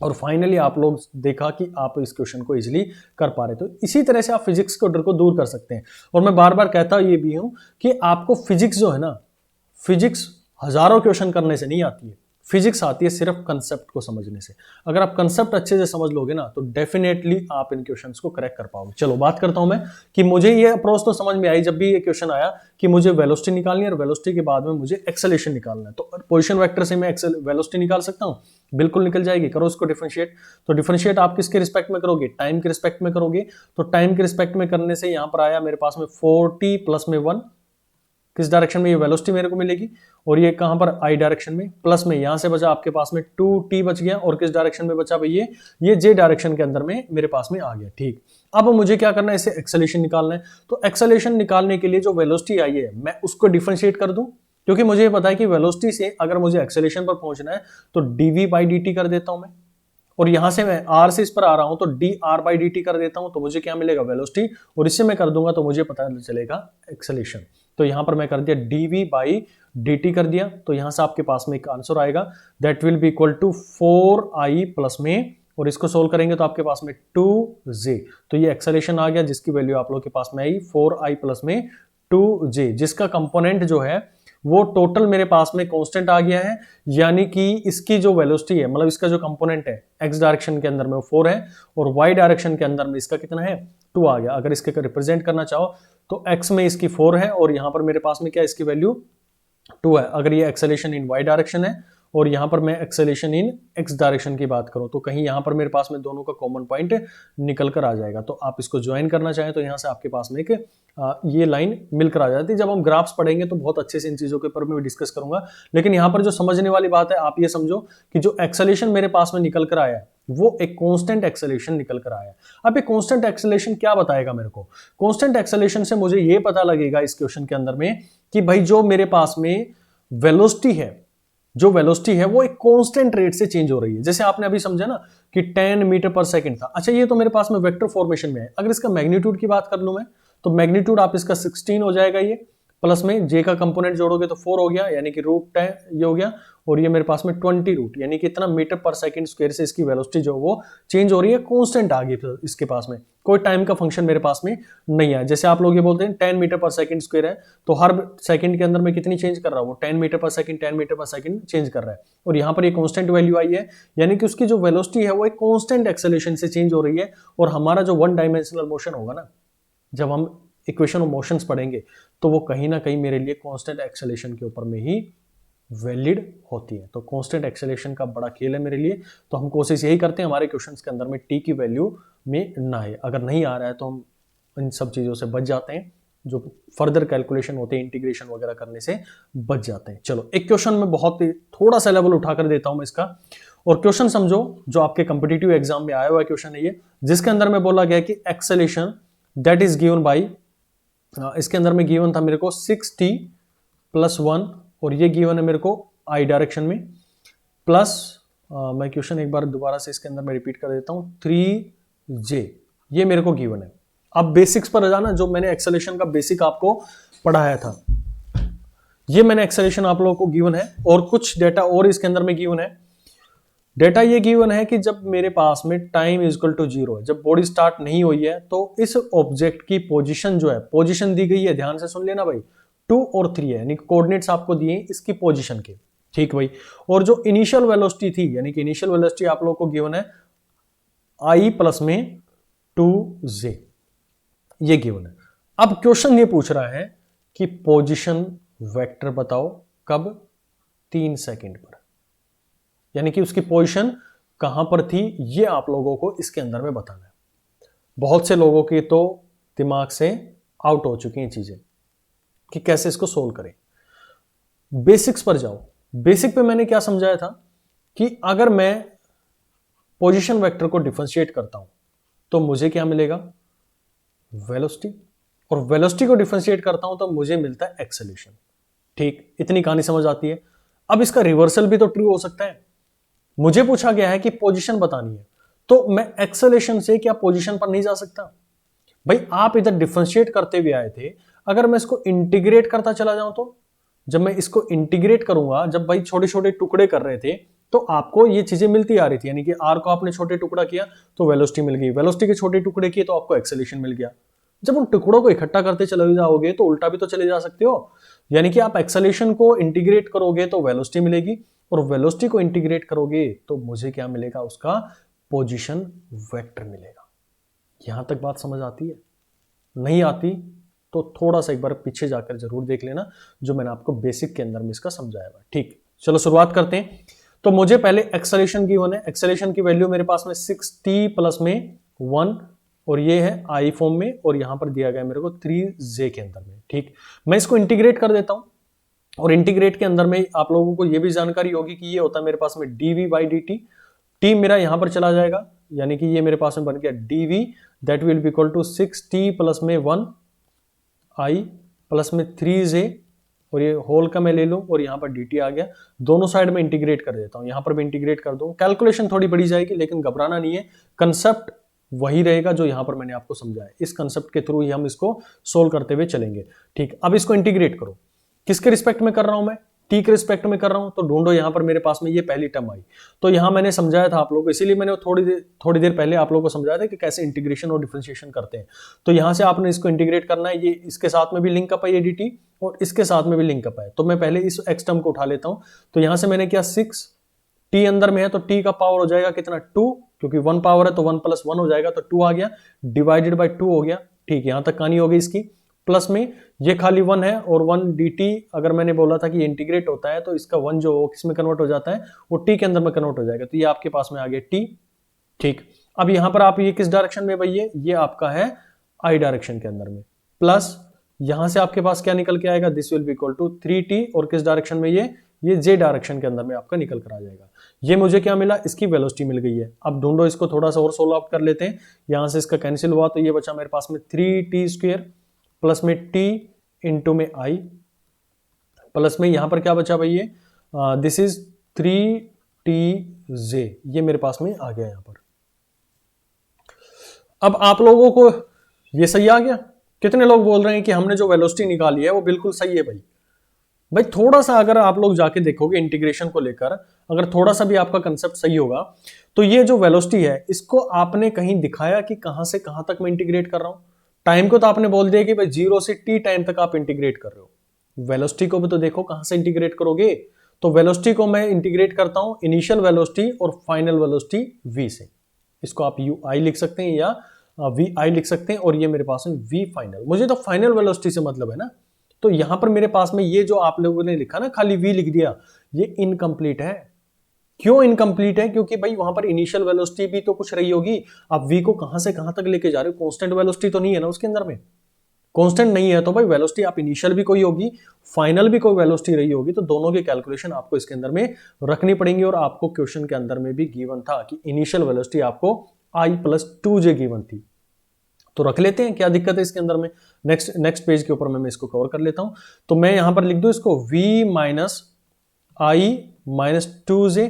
और फाइनली आप लोग देखा कि आप इस क्वेश्चन को इजीली कर पा रहे। तो इसी तरह से आप फिजिक्स के डर को दूर कर सकते हैं। और मैं बार बार कहता ये भी हूं कि आपको फिजिक्स जो है ना, फिजिक्स हजारों क्वेश्चन करने से नहीं आती है, फिजिक्स आती है सिर्फ कंसेप्ट को समझने से। अगर आप कंसेप्ट अच्छे से समझ लोगे ना तो डेफिनेटली आप इन क्वेश्चंस को करेक्ट कर पाओगे। चलो बात करता हूं मैं कि मुझे ये अप्रोच तो समझ में आई जब भी ये क्वेश्चन आया कि मुझे वेलोसिटी निकालनी है और वेलोसिटी के बाद में मुझे एक्सेलरेशन निकालना है। तो पोजीशन वेक्टर से मैं वेलोसिटी निकाल सकता हूं, बिल्कुल निकल जाएगी। करो इसको डिफरेंशिएट। तो डिफरेंशिएट आप किसके रिस्पेक्ट में करोगे, टाइम के रिस्पेक्ट में करोगे। तो टाइम के रिस्पेक्ट में करने से यहां पर आया मेरे पास में 4t प्लस में 1, किस डायरेक्शन में, ये वेलोसिटी मेरे को मिलेगी, और ये कहां पर आई डायरेक्शन में, प्लस में यहां से बचा आपके पास में 2t बच गया, और किस डायरेक्शन में बचा भाई, ये जे डायरेक्शन के अंदर में मेरे पास में आ गया। ठीक, अब मुझे क्या करना है, इसे एक्सेलरेशन निकालना है। तो एक्सेलरेशन निकालने के लिए जो वेलोसिटी आई है मैं उसको डिफरेंशिएट कर दूं, क्योंकि मुझे ये पता है कि वेलोसिटी से अगर मुझे एक्सेलरेशन पर पहुंचना है तो dv बाई dt कर देता हूं मैं, और यहां से मैं r से इस पर आ रहा हूं तो dr बाई dt कर देता हूं, तो मुझे क्या मिलेगा, वेलोसिटी, और इससे मैं कर दूंगा तो मुझे पता चलेगा एक्सेलरेशन। तो यहां पर मैं कर दिया dv बाई dt कर दिया, तो यहां से आपके पास में एक आंसर आएगा, that will be equal to 4i plus में, और इसको सोल्व करेंगे तो आपके पास में 2j। तो ये एक्सेलरेशन आ गया जिसकी वैल्यू आप लोग के पास में आई 4i प्लस में 2j, जिसका कंपोनेंट जो है वो टोटल मेरे पास में कांस्टेंट आ गया है। यानी कि इसकी जो वेलोसिटी है, मतलब इसका जो कंपोनेंट है x डायरेक्शन के अंदर में वो 4 है, और y डायरेक्शन के अंदर में इसका कितना है, 2 आ गया। अगर इसके रिप्रेजेंट करना चाहो तो x में इसकी 4 है, और यहां पर मेरे पास में क्या, इसकी वैल्यू 2 है। अगर ये एक्सेलरेशन इन y डायरेक्शन है और यहां पर मैं एक्सेलरेशन इन x डायरेक्शन की बात करूं, तो कहीं यहां पर मेरे पास में दोनों का कॉमन पॉइंट निकल कर आ जाएगा। तो आप इसको ज्वाइन करना चाहें तो यहां से आपके पास में एक ये लाइन मिलकर आ जाती है। जब हम ग्राफ्स पढ़ेंगे तो बहुत अच्छे से इन चीजों के ऊपर मैं डिस्कस करूंगा, लेकिन यहां पर जो समझने वाली बात है, आप ये समझो कि जो एक्सेलरेशन मेरे पास में निकल कर आया है वो एक कांस्टेंट एक्सेलरेशन निकल कर आया है। अब ये कांस्टेंट एक्सेलरेशन क्या बताएगा मेरे को, कांस्टेंट एक्सेलरेशन से मुझे ये पता लगेगा इस क्वेश्चन के अंदर में कि भाई जो मेरे पास में वेलोसिटी है, जो वेलोसिटी है वो एक कांस्टेंट रेट से चेंज हो रही है। जैसे आपने अभी समझा ना कि 10 मीटर पर सेकंड था। अच्छा, ये तो मेरे पास में वेक्टर फॉर्मेशन में है। अगर इसका मैग्नीट्यूड की बात कर लूं मैं, तो मैग्नीट्यूड आप इसका 16 हो जाएगा, ये प्लस में j का कंपोनेंट जोड़ोगे तो 4 हो गया, यानी कि रूट 10 ये हो गया, और ये मेरे पास में 20 रूट, यानी कि इतना मीटर पर सेकंड स्क्वायर से इसकी वेलोसिटी जो वो चेंज हो रही है, कांस्टेंट आ गई इसके पास में, कोई टाइम का फंक्शन मेरे पास में नहीं है। जैसे आप लोग ये बोलते हैं 10 मीटर पर सेकंड स्क्वायर है, तो हर सेकंड के अंदर में कितनी चेंज कर रहा है वो, 10 metre per second 10 metre per second change कर रहा है, और यहाँ पर ये कांस्टेंट वैल्यू आई है, यानी कि उसकी जो वेलोसिटी है वो एक कांस्टेंट एक्सेलरेशन से चेंज हो रही है। और हमारा जो वन डायमेंशनल मोशन होगा ना, जब हम इक्वेशन ऑफ मोशंस पढ़ेंगे तो वो कहीं ना कहीं मेरे लिए कांस्टेंट एक्सेलरेशन के ऊपर में ही वैलिड होती है। तो कांस्टेंट एक्सेलरेशन का बड़ा खेल है मेरे लिए, तो हम कोशिश यही करते हैं हमारे क्वेश्चंस के अंदर में टी की वैल्यू में ना है। अगर नहीं आ रहा है तो हम इन सब चीज़ों से बच जाते हैं, जो फर्दर कैलकुलेशन होते हैं इंटीग्रेशन वगैरह करने से बच जाते हैं। चलो एक क्वेश्चन में बहुत थोड़ा सा लेवल उठाकर देता हूं मैं इसका, और क्वेश्चन समझो जो आपके कंपिटिटिव एग्जाम में आया हुआ क्वेश्चन है ये, जिसके अंदर में बोला गया कि acceleration that is given by, इसके अंदर में गिवन था मेरे को 6t + 1 और ये गिवन है मेरे को आई डायरेक्शन में प्लस, मैं क्वेश्चन एक बार दोबारा से इसके अंदर में रिपीट कर देता हूं, 3j, ये मेरे को गिवन है। अब बेसिक्स पर आ जाना, जो मैंने एक्सेलरेशन का बेसिक आपको पढ़ाया था, ये मैंने एक्सेलरेशन आप लोगों को गिवन है, और कुछ डेटा और इसके अंदर में गिवन है। डेटा ये गिवन है कि जब मेरे पास में टाइम इज इक्वल टू 0 है, जब बॉडी स्टार्ट नहीं हुई है, तो इस ऑब्जेक्ट की पोजीशन जो है, पोजीशन दी गई है, ध्यान से सुन लेना भाई, 2 और 3 है, यानी कोऑर्डिनेट्स आपको दिए इसकी पोजीशन के, ठीक भाई। और जो इनिशियल वेलोसिटी थी, यानी कि इनिशियल वेलोसिटी आप लोगों को गिवन है i प्लस में 2j, ये गिवन है। अब क्वेश्चन ये पूछ रहा है कि पोजीशन वेक्टर बताओ कब, 3 सेकंड पर, यानी कि उसकी पोजीशन कहां पर थी, ये आप लोगों को इसके अंदर में बताना है। बहुत से लोगों के तो दिमाग से आउट हो चुकी हैं चीजें कि कैसे इसको सोल्व करें। बेसिक्स पर जाओ। बेसिक पे मैंने क्या समझाया था कि अगर मैं पोजीशन वेक्टर को डिफरेंशिएट करता हूं तो मुझे क्या मिलेगा, वेलोसिटी, और वेलोसिटी को डिफरेंशिएट करता हूं तो मुझे मिलता है एक्सेलरेशन। ठीक, इतनी कहानी समझ आती है। अब इसका रिवर्सल भी तो ट्रू हो सकता है। मुझे पूछा गया है कि पोजीशन बतानी है, तो मैं एक्सेलरेशन से क्या पोजीशन पर नहीं जा सकता? भाई आप इधर डिफरेंशिएट करते हुए आए थे, अगर मैं इसको इंटीग्रेट करता चला जाऊं तो, जब मैं इसको इंटीग्रेट करूंगा, जब भाई छोटे छोटे टुकड़े कर रहे थे तो आपको ये चीजें मिलती आ रही थी, यानी कि आर को आपने छोटे टुकड़ा किया तो वेलोसिटी मिल गई, वेलोसिटी के छोटे टुकड़े किए तो आपको एक्सेलरेशन मिल गया। जब उन टुकड़ों को इकट्ठा करते चले जाओगे तो उल्टा भी तो चले जा सकते हो, यानी कि आप एक्सेलरेशन को इंटीग्रेट करोगे तो वेलोसिटी मिलेगी, और वेलोसिटी को इंटीग्रेट करोगे तो मुझे क्या मिलेगा, उसका पोजीशन वेक्टर मिलेगा। यहां तक बात समझ आती है? नहीं आती तो थोड़ा सा एक बार पीछे जाकर जरूर देख लेना, जो मैंने आपको बेसिक के अंदर में इसका समझाया हुआ। ठीक, चलो शुरुआत करते हैं। तो मुझे पहले एक्सेलरेशन गिवन है, एक्सेलरेशन की वैल्यू मेरे पास में 6t + में 1, और ये है आई फॉर्म में, और यहां पर दिया गया मेरे को 3j के अंदर में। ठीक, मैं इसको इंटीग्रेट कर देता हूं, और इंटीग्रेट के अंदर में आप लोगों को ये भी जानकारी होगी कि ये होता है मेरे पास में dv/dt, t मेरा यहां पर चला जाएगा, यानी कि ये मेरे पास में बन गया dv that will be equal to 6t + में 1 i प्लस में 3j, और ये होल का मैं ले लूं और यहां पर dt आ गया। दोनों साइड में इंटीग्रेट कर देता हूं, यहां पर भी इंटीग्रेट कर दूं। कैलकुलेशन थोड़ी बड़ी जाएगी, लेकिन घबराना नहीं है, कंसेप्ट वही रहेगा जो यहां पर मैंने आपको समझाया। इस कंसेप्ट के थ्रू ही हम इसको सोल्व करते हुए चलेंगे। ठीक, अब इसको इंटीग्रेट करो। किसके रिस्पेक्ट में कर रहा हूं मैं? टी के रिस्पेक्ट में कर रहा हूं, तो ढूंढो यहां पर मेरे पास में ये पहली टर्म आई। तो यहां मैंने समझाया था आप लोगों को, इसीलिए मैंने थोड़ी देर पहले आप लोगों को समझाया था कि कैसे इंटीग्रेशन और डिफरेंशिएशन करते हैं। तो यहां से आपने इसको इंटीग्रेट करना है, ये इसके साथ में भी लिंक अप है ये dt, और इसके साथ में भी लिंक अप है। तो मैं पहले इस x टर्म को उठा लेता हूं। तो यहां से मैंने किया 6, t अंदर में है तो t का पावर हो जाएगा कितना, 2, क्योंकि 1 पावर है तो 1 + 1 हो जाएगा, तो 2 आ गया, डिवाइडेड बाई 2 हो गया। ठीक, यहां तक कहानी हो गई इसकी। प्लस में ये खाली 1 है, और 1 dt, अगर मैंने बोला था कि इंटीग्रेट होता है तो इसका 1 जो किस में कन्वर्ट हो जाता है, वो t के अंदर में कन्वर्ट हो जाएगा, तो ये आपके पास में आ गया t। ठीक, अब यहां पर आप ये किस डायरेक्शन में भाई, ये आपका है i डायरेक्शन के अंदर में, प्लस यहां से आपके पास क्या निकल के आएगा, this will be equal to 3t, और किस डायरेक्शन में, ये j डायरेक्शन के अंदर में आपका निकल कर आ जाएगा। ये मुझे क्या मिला, इसकी वेलोसिटी मिल गई है। अब ढूंढो इसको, थोड़ा सा और सोल्व आउट कर लेते हैं। यहां से इसका कैंसिल हुआ तो ये बचा मेरे पास में 3t² प्लस में t इंटू में i, प्लस में यहां पर क्या बचा भाई, दिस इज 3tj, ये मेरे पास में आ गया यहां पर। अब आप लोगों को ये सही आ गया? कितने लोग बोल रहे हैं कि हमने जो वेलोसिटी निकाली है वो बिल्कुल सही है? भाई थोड़ा सा अगर आप लोग जाके देखोगे इंटीग्रेशन को लेकर, अगर थोड़ा सा भी आपका कंसेप्ट सही होगा, तो ये जो वेलोसिटी है इसको आपने कहीं दिखाया कि कहां से कहां तक मैं इंटीग्रेट कर रहा हूं। टाइम को तो आपने बोल दिया कि भाई 0 से t टाइम तक आप इंटीग्रेट कर रहे हो, वेलोसिटी को भी तो देखो कहां से इंटीग्रेट करोगे। तो वेलोसिटी को मैं इंटीग्रेट करता हूं इनिशियल वेलोसिटी और फाइनल वेलोसिटी v से, इसको आप ui लिख सकते हैं या वी आई लिख सकते हैं और ये मेरे पास में वी फाइनल। मुझे तो फाइनल वेलोसिटी से मतलब है ना, तो यहां पर मेरे पास में ये जो आप लोगों ने लिखा ना खाली वी लिख दिया, ये इनकम्प्लीट है। क्यों इनकम्प्लीट है? क्योंकि भाई वहां पर इनिशियल वेलोसिटी भी तो कुछ रही होगी। आप वी को कहां से कहां तक लेके जा रहे हो? कांस्टेंट वेलोसिटी तो नहीं है ना उसके अंदर में, कांस्टेंट नहीं है तो भाई वेलोसिटी आप इनिशियल भी कोई होगी, फाइनल भी कोई वेलोसिटी रही होगी, तो दोनों की कैलकुलेशन आपको इसके अंदर में रखनी पड़ेंगी। और आपको क्वेश्चन के अंदर में भी गिवन था कि इनिशियल वेलोसिटी आपको I+2J गिवन थी, तो रख लेते हैं, क्या दिक्कत है इसके अंदर में। नेक्स्ट पेज के ऊपर मैं इसको कवर कर लेता हूं। तो मैं यहां पर लिख दूं इसको V - I-2J।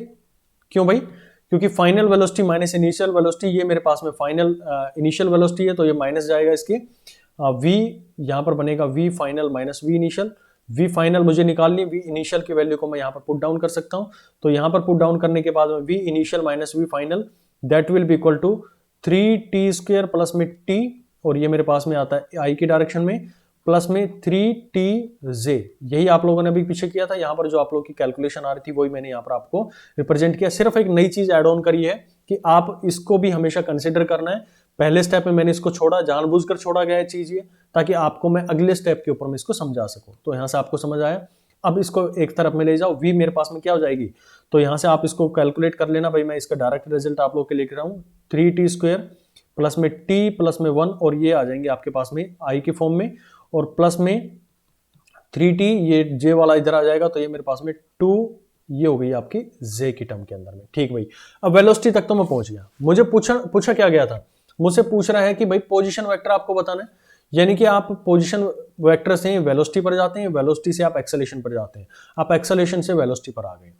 क्यों भाई? क्योंकि final velocity minus initial velocity, ये मेरे पास में फाइनल इनिशियल वेलोसिटी है, तो ये माइनस जाएगा इसके। V यहां पर बनेगा V final minus V initial. V final मुझे निकालनी, V इनिशियल की वैल्यू को मैं यहां पर पुट डाउन कर सकता हूं। तो यहां पर पुट डाउन करने के बाद में V initial minus V final that will be equal to 3t² plus में t, और ये मेरे पास में आता है I की डायरेक्शन में, प्लस में 3tj। यही आप लोगों ने अभी पीछे किया था, यहां पर जो आप लोगों की कैलकुलेशन आ रही थी वही मैंने यहां पर आपको रिप्रेजेंट किया। सिर्फ एक नई चीज ऐड ऑन करी है कि आप इसको भी हमेशा कंसिडर करना है। पहले स्टेप में मैंने इसको छोड़ा, जानबूझकर छोड़ा गया है चीज ये, ताकि आपको मैं अगले स्टेप के ऊपर में इसको समझा सकूं। तो यहां से आपको समझ आया। अब इसको एक तरफ में ले जाओ, v मेरे पास में क्या हो जाएगी, तो यहां से आप इसको कैलकुलेट कर लेना भाई। मैं इसका डायरेक्ट रिजल्ट आप लोग के लिख रहा हूं, 3t² प्लस में t प्लस में 1, और ये आ जाएंगे आपके पास में i की फॉर्म में, और प्लस में 3t, ये j वाला इधर आ जाएगा, तो ये मेरे पास में 2, ये हो गई आपकी j की टर्म के अंदर में। ठीक भाई, अब वेलोसिटी तक तो मैं पहुंच गया। मुझे पूछा क्या गया था, मुझसे पूछ रहा है कि भाई पोजीशन वेक्टर आपको बताना है, यानी कि आप पोजीशन वेक्टर से वेलोसिटी पर जाते हैं, वेलोसिटी से आप एक्सेलेरेशन पर जाते हैं, आप एक्सेलेरेशन से वेलोसिटी पर आ गए।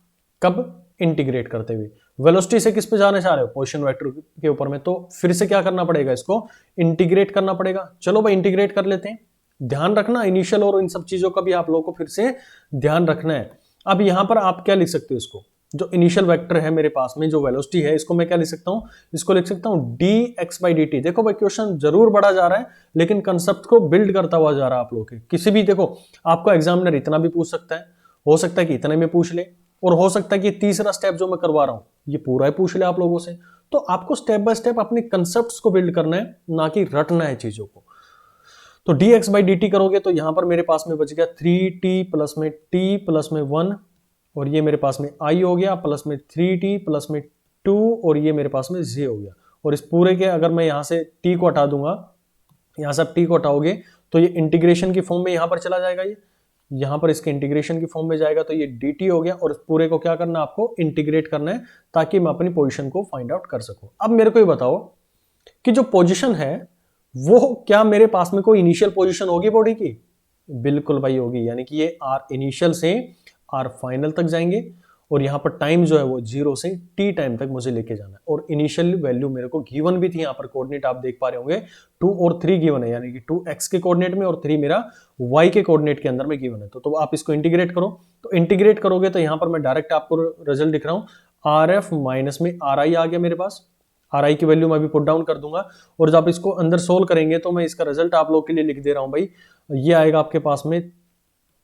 कब? इंटीग्रेट करते हुए। वेलोसिटी से किस पे जाने चाह रहे हो? पोजीशन वेक्टर के ऊपर में, तो फिर से क्या करना पड़ेगा, इसको इंटीग्रेट करना पड़ेगा। चलो भाई इंटीग्रेट कर लेते हैं। ध्यान रखना इनिशियल और इन सब चीजों का भी आप लोगों को फिर से ध्यान रखना है। अब यहां पर आप क्या लिख सकते हो, इसको जो इनिशियल वेक्टर है मेरे पास में, जो वेलोसिटी है, इसको मैं क्या लिख सकता हूं, इसको लिख सकता हूं dx/dt। देखो भाई क्वेश्चन जरूर बड़ा जा रहा है, लेकिन कंसेप्ट को बिल्ड करता हुआ जा रहा है आप लोगों के। किसी भी, देखो आपको एग्जामिनर इतना भी पूछ सकता है, हो सकता है कि इतने में पूछ ले, और हो सकता है कि तीसरा स्टेप जो मैं करवा रहा हूं ये पूरा ही पूछ ले आप लोगों से। तो आपको स्टेप बाय स्टेप अपने कंसेप्ट को बिल्ड करना है, ना कि रटना है चीजों को। तो dx/dt करोगे तो यहां पर मेरे पास में बच गया 3t प्लस में t प्लस में 1, और ये मेरे पास में i हो गया, प्लस में 3t प्लस में 2, और ये मेरे पास में j हो गया। और इस पूरे के अगर मैं यहां से t को हटा दूंगा, यहां से आप t को हटाओगे तो ये इंटीग्रेशन की फॉर्म में यहां पर चला जाएगा, ये यहां पर इसके इंटीग्रेशन की फॉर्म में जाएगा, तो ये dt हो गया। और इस पूरे को क्या करना है, आपको इंटीग्रेट करना है, ताकि मैं अपनी पोजीशन को फाइंड आउट कर सकूं। अब मेरे को ये बताओ कि जो पोजीशन है वो क्या मेरे पास में कोई इनिशियल पोजीशन होगी बॉडी की? बिल्कुल भाई होगी, यानी कि ये आर इनिशियल से आर फाइनल तक जाएंगे, और यहां पर टाइम जो है वो 0 से t टाइम तक मुझे लेके जाना है। और इनिशियल वैल्यू मेरे को गिवन भी थी, यहां पर कोऑर्डिनेट आप देख पा रहे होंगे 2 और 3 गिवन है, यानी कि 2x के कोऑर्डिनेट में और 3 मेरा y के कोऑर्डिनेट के अंदर में गिवन है। तो आप इसको इंटीग्रेट करो, तो इंटीग्रेट करोगे तो यहां पर मैं डायरेक्ट आपको रिजल्ट दिख रहा हूं, RF माइनस में RI आ गया मेरे पास। RI की वैल्यू मैं अभी पुट डाउन कर दूंगा, और जब आप इसको अंदर सोल्व करेंगे तो मैं इसका रिजल्ट आप लोग के लिए लिख दे रहा हूं भाई। ये आएगा आपके पास में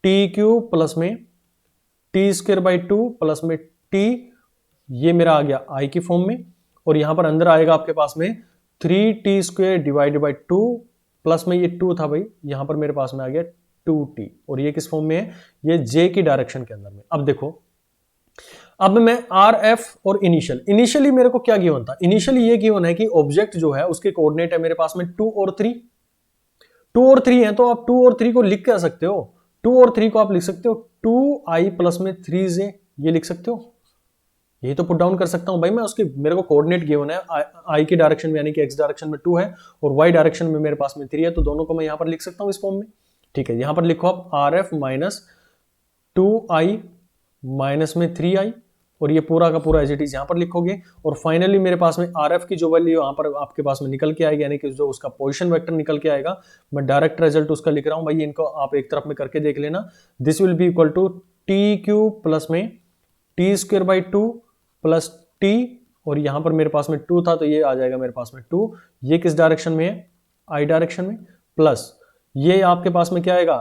t³ प्लस में t² प्लस में t, ये मेरा आ गया i की फॉर्म में, और यहां पर अंदर आएगा आपके पास में 3t² डिवाइडेड बाई 2, प्लस में ये 2 था भाई, यहां पर मेरे पास में आ गया 2t, और ये किस फॉर्म में है, ये j की डायरेक्शन के अंदर में। अब देखो, अब मैं RF और इनिशियली मेरे को क्या गिवन था, इनिशियली ये गिवन है कि ऑब्जेक्ट जो है उसके कोऑर्डिनेट है मेरे पास में 2 और 3, 2 और 3 है, तो आप 2 और 3 को लिख क्या सकते हो, 2 और 3 को आप लिख सकते हो 2i प्लस में 3j, ये लिख सकते हो, यही तो पुट डाउन कर सकता हूं भाई मैं। उसके मेरे को कोऑर्डिनेट गिवन है, i की डायरेक्शन में यानी कि x डायरेक्शन में 2 है, और y डायरेक्शन में मेरे पास में 3 है, तो दोनों को मैं यहां पर लिख सकता हूं इस फॉर्म में। ठीक है, यहां पर लिखो आप RF माइनस 2i माइनस में 3i, और ये पूरा का पूरा एज इट इज यहां पर लिखोगे, और फाइनली मेरे पास में RF की जो वैल्यू यहां पर आपके पास में निकल के आएगी, यानी कि जो उसका पोजीशन वेक्टर निकल के आएगा, मैं डायरेक्ट रिजल्ट उसका लिख रहा हूं भाई, इनको आप एक तरफ में करके देख लेना। This will be equal to t³ plus में t² प्लस t, और यहां पर मेरे पास में 2 था, तो ये आ जाएगा मेरे पास में 2, ये किस डायरेक्शन में है, i डायरेक्शन में, प्लस ये आपके पास में क्या आएगा,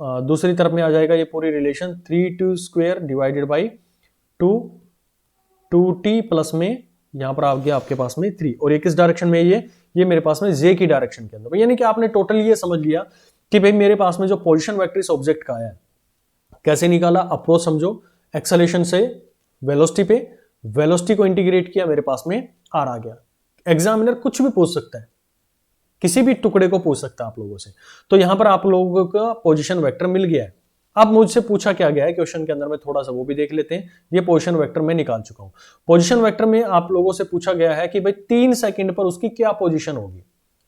दूसरी तरफ में आ जाएगा ये पूरी relation 3t² divided by 2t plus में यहां पर आ गया आपके पास में 3, और ये किस डायरेक्शन में है, ये मेरे पास में जे की डायरेक्शन के अंदर, यानी कि आपने टोटल ये समझ लिया कि भाई मेरे पास में जो पोजीशन वेक्टर इस ऑब्जेक्ट का आया है, कैसे निकाला, अप्रोच समझो, एक्सेलेरेशन से वेलोसिटी पे, वेलोसिटी को इंटीग्रेट किया, मेरे पास में आर आ गया। एग्जामिनर कुछ भी पूछ सकता है, किसी भी टुकड़े को पूछ सकता है आप लोगों से। तो यहां पर आप लोगों का पोजीशन वेक्टर मिल गया है। अब मुझसे पूछा क्या गया है क्वेश्चन के अंदर में, थोड़ा सा वो भी देख लेते हैं। ये पोजीशन वेक्टर मैं निकाल चुका हूं। पोजीशन वेक्टर में आप लोगों से पूछा गया है कि भाई 3 सेकंड पर उसकी क्या पोजीशन होगी।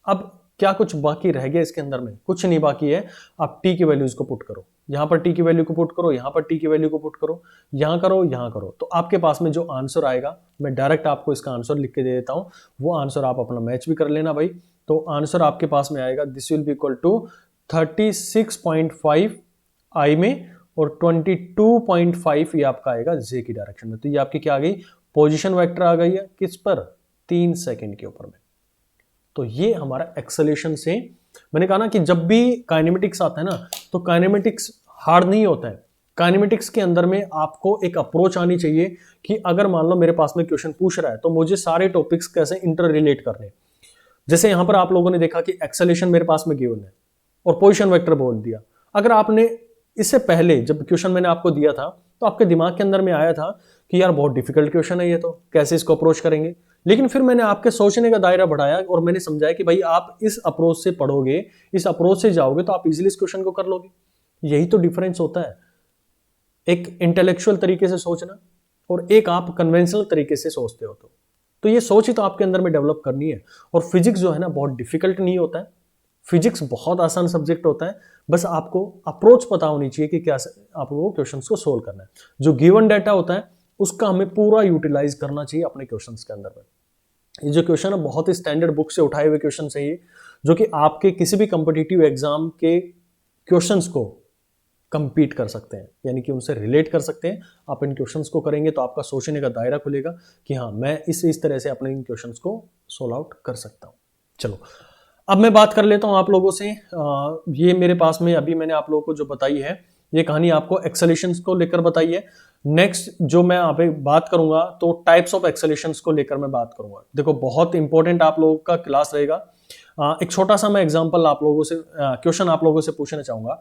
अब क्या कुछ बाकी रह गया इसके अंदर में? कुछ नहीं बाकी है। आप टी की वैल्यूज को पुट करो, यहां पर टी की वैल्यू को पुट करो, यहां पर टी की वैल्यू को पुट करो, यहां करो, यहां करो, तो आपके पास में जो आंसर आएगा, मैं डायरेक्ट आपको इसका आंसर लिख के दे देता हूं, वो आंसर आप अपना मैच भी कर लेना भाई। तो आंसर आपके पास में आएगा, this will be equal to 36.5 I में और 22.5 ये आपका आएगा जे की डायरेक्शन में। तो ये आपकी क्या आ गई, पोजीशन वेक्टर आ गई है, किस पर, 3 सेकंड के ऊपर में। तो ये हमारा एक्सेलेरेशन से, मैंने कहा ना कि जब भी काइनेमेटिक्स आता है ना, तो काइनेमेटिक्स हार्ड नहीं होता है। काइनेमेटिक्स के अंदर में आपको एक अप्रोच आनी चाहिए कि अगर मान लो मेरे पास में क्वेश्चन पूछ रहा है, तो मुझे सारे टॉपिक्स कैसे इंटर रिलेट करने। जैसे यहां पर आप लोगों ने देखा कि एक्सेलेरेशन मेरे पास में गिवन है और पोजीशन वेक्टर बोल दिया। अगर आपने इससे पहले जब क्वेश्चन मैंने आपको दिया था, तो आपके दिमाग के अंदर में आया था कि यार बहुत डिफिकल्ट क्वेश्चन है ये, तो कैसे इसको अप्रोच करेंगे। लेकिन फिर मैंने आपके सोचने का दायरा बढ़ाया और मैंने समझाया कि भाई आप इस अप्रोच से पढ़ोगे, इस अप्रोच से जाओगे, तो आप इजीली इस क्वेश्चन को कर लोगे। यही तो डिफरेंस होता है, एक इंटेलेक्चुअल तरीके से सोचना और एक आप कन्वेंशनल तरीके से सोचते हो। तो ये सोच ही तो आपके अंदर में डेवलप करनी है। और फिजिक्स जो है ना, बहुत डिफिकल्ट नहीं होता है, फिजिक्स बहुत आसान सब्जेक्ट होता है। बस आपको अप्रोच पता होनी चाहिए कि क्या आपको क्वेश्चंस को सोल्व करना है। जो गिवन डाटा होता है उसका हमें पूरा यूटिलाइज करना चाहिए अपने क्वेश्चंस के अंदर में। ये जो क्वेश्चन है बहुत ही स्टैंडर्ड बुक से उठाए हुए क्वेश्चन है ये, जो कि आपके किसी भी कॉम्पिटिटिव एग्जाम के क्वेश्चंस को कंपीट कर सकते हैं, यानी कि उनसे रिलेट कर सकते हैं। आप इन क्वेश्चंस को करेंगे तो आपका सोचने का दायरा खुलेगा कि हाँ, मैं इस तरह से अपने इन क्वेश्चंस को सोल्व आउट कर सकता हूँ। चलो अब मैं बात कर लेता हूं आप लोगों से। ये मेरे पास में अभी मैंने आप लोगों को जो बताई है, ये कहानी आपको एक्सेलेरेशंस को लेकर बताई है। नेक्स्ट जो मैं आप बात करूंगा, तो टाइप्स ऑफ एक्सेलेरेशंस को लेकर मैं बात करूंगा। देखो बहुत इंपॉर्टेंट आप लोगों का क्लास रहेगा। एक छोटा सा मैं एग्जांपल आप लोगों से, क्वेश्चन आप लोगों से पूछना चाहूंगा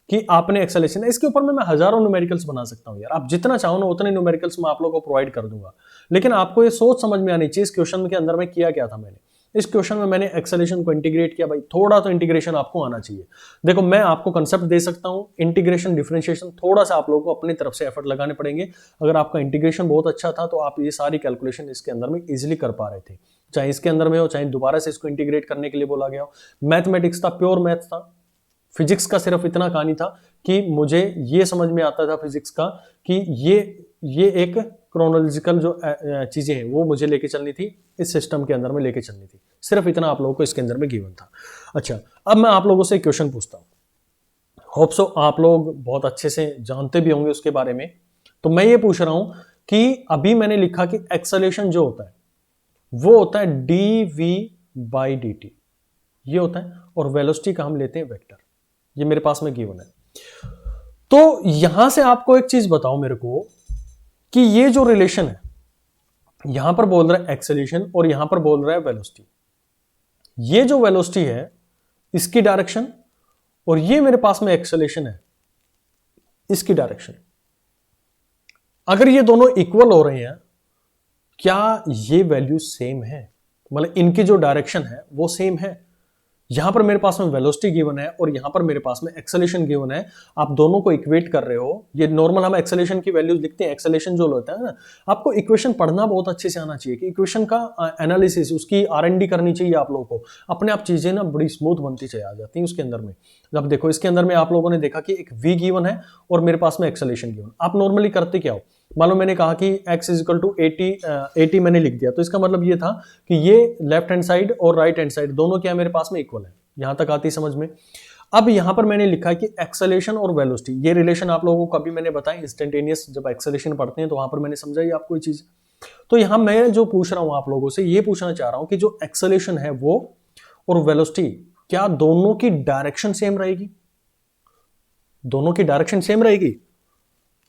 कि आपने एक्सेलेरेशन, इसके ऊपर मैं हजारों न्यूमेरिकल्स बना सकता हूं यार, आप जितना चाहो ना उतने न्यूमेरिकल्स मैं आप लोगों को प्रोवाइड कर दूंगा। लेकिन आपको ये सोच समझ में आनी चाहिए इस क्वेश्चन के अंदर में किया क्या था मैंने। इस क्वेश्चन में मैंने एक्सेलेरेशन को इंटीग्रेट किया, भाई थोड़ा तो इंटीग्रेशन आपको आना चाहिए। देखो मैं आपको कंसेप्ट दे सकता हूं, इंटीग्रेशन डिफरेंशिएशन थोड़ा सा आप लोगों को अपनी तरफ से एफर्ट लगाने पड़ेंगे। अगर आपका इंटीग्रेशन बहुत अच्छा था तो आप ये सारी कैलकुलेशन इसके अंदर में इजीली कर पा रहे थे, चाहे इसके अंदर में हो, चाहे दोबारा से इसको इंटीग्रेट करने के लिए बोला गया हो। मैथमेटिक्स था, प्योर मैथ था। फिजिक्स का सिर्फ इतना कहानी था कि मुझे ये समझ में आता था फिजिक्स का कि ये एक क्रोनोलॉजिकल जो चीजें हैं वो मुझे लेके चलनी थी, इस सिस्टम के अंदर में लेके चलनी थी। सिर्फ इतना आप लोगों को इसके अंदर में गिवन था। अच्छा, अब मैं आप लोगों से क्वेश्चन पूछता हूं, होप सो आप लोग बहुत अच्छे से जानते भी होंगे उसके बारे में। तो मैं ये पूछ रहा हूं कि अभी मैंने लिखा कि एक्सेलेरेशन जो होता है वो होता है dv/dt, ये होता है, और वेलोसिटी का हम लेते हैं वेक्टर। ये मेरे पास में गिवन है। तो यहां से आपको एक चीज बताओ मेरे को कि ये जो रिलेशन है, यहां पर बोल रहा है एक्सेलेरेशन और यहां पर बोल रहा है वेलोसिटी। ये जो वेलोसिटी है इसकी डायरेक्शन, और ये मेरे पास में एक्सेलेरेशन है इसकी डायरेक्शन। अगर ये दोनों इक्वल हो रहे हैं, क्या ये वैल्यू सेम है? मतलब इनकी जो डायरेक्शन है वो सेम है। यहां पर मेरे पास में वेलोसिटी गिवन है और यहां पर मेरे पास में एक्सेलेरेशन गिवन है। आप दोनों को इक्वेट कर रहे हो। ये नॉर्मल हम एक्सेलेरेशन की वैल्यूज लिखते हैं, एक्सेलेरेशन जो होता है ना, आपको इक्वेशन पढ़ना बहुत अच्छे से आना चाहिए कि इक्वेशन का एनालिसिस, उसकी R&D करनी चाहिए आप लोगों को। अपने आप चीजें ना बड़ी स्मूथ बनती चली आ जाती हैं उसके अंदर में। जब देखो इसके अंदर में आप लोगों ने देखा कि एक v गिवन है और मेरे पास में एक्सेलेरेशन गिवन। आप नॉर्मली करते क्या हो, मान लो मैंने कहा कि x = 80 मैंने लिख दिया, तो इसका मतलब ये था कि ये लेफ्ट हैंड साइड और राइट हैंड साइड दोनों क्या मेरे पास में इक्वल है। यहां तक आती समझ में। अब यहां पर मैंने लिखा है कि एक्सेलेरेशन और वेलोसिटी, ये रिलेशन आप लोगों को कभी मैंने बताया इंस्टेंटेनियस, जब एक्सेलेरेशन पढ़ते हैं तो वहां पर मैंने समझाई आपको ये चीज। तो यहां मैं जो पूछ रहा हूं आप लोगों से, ये पूछना चाह रहा हूं कि जो एक्सेलेरेशन है वो और वेलोसिटी, क्या दोनों की डायरेक्शन सेम रहेगी? दोनों की डायरेक्शन सेम रहेगी?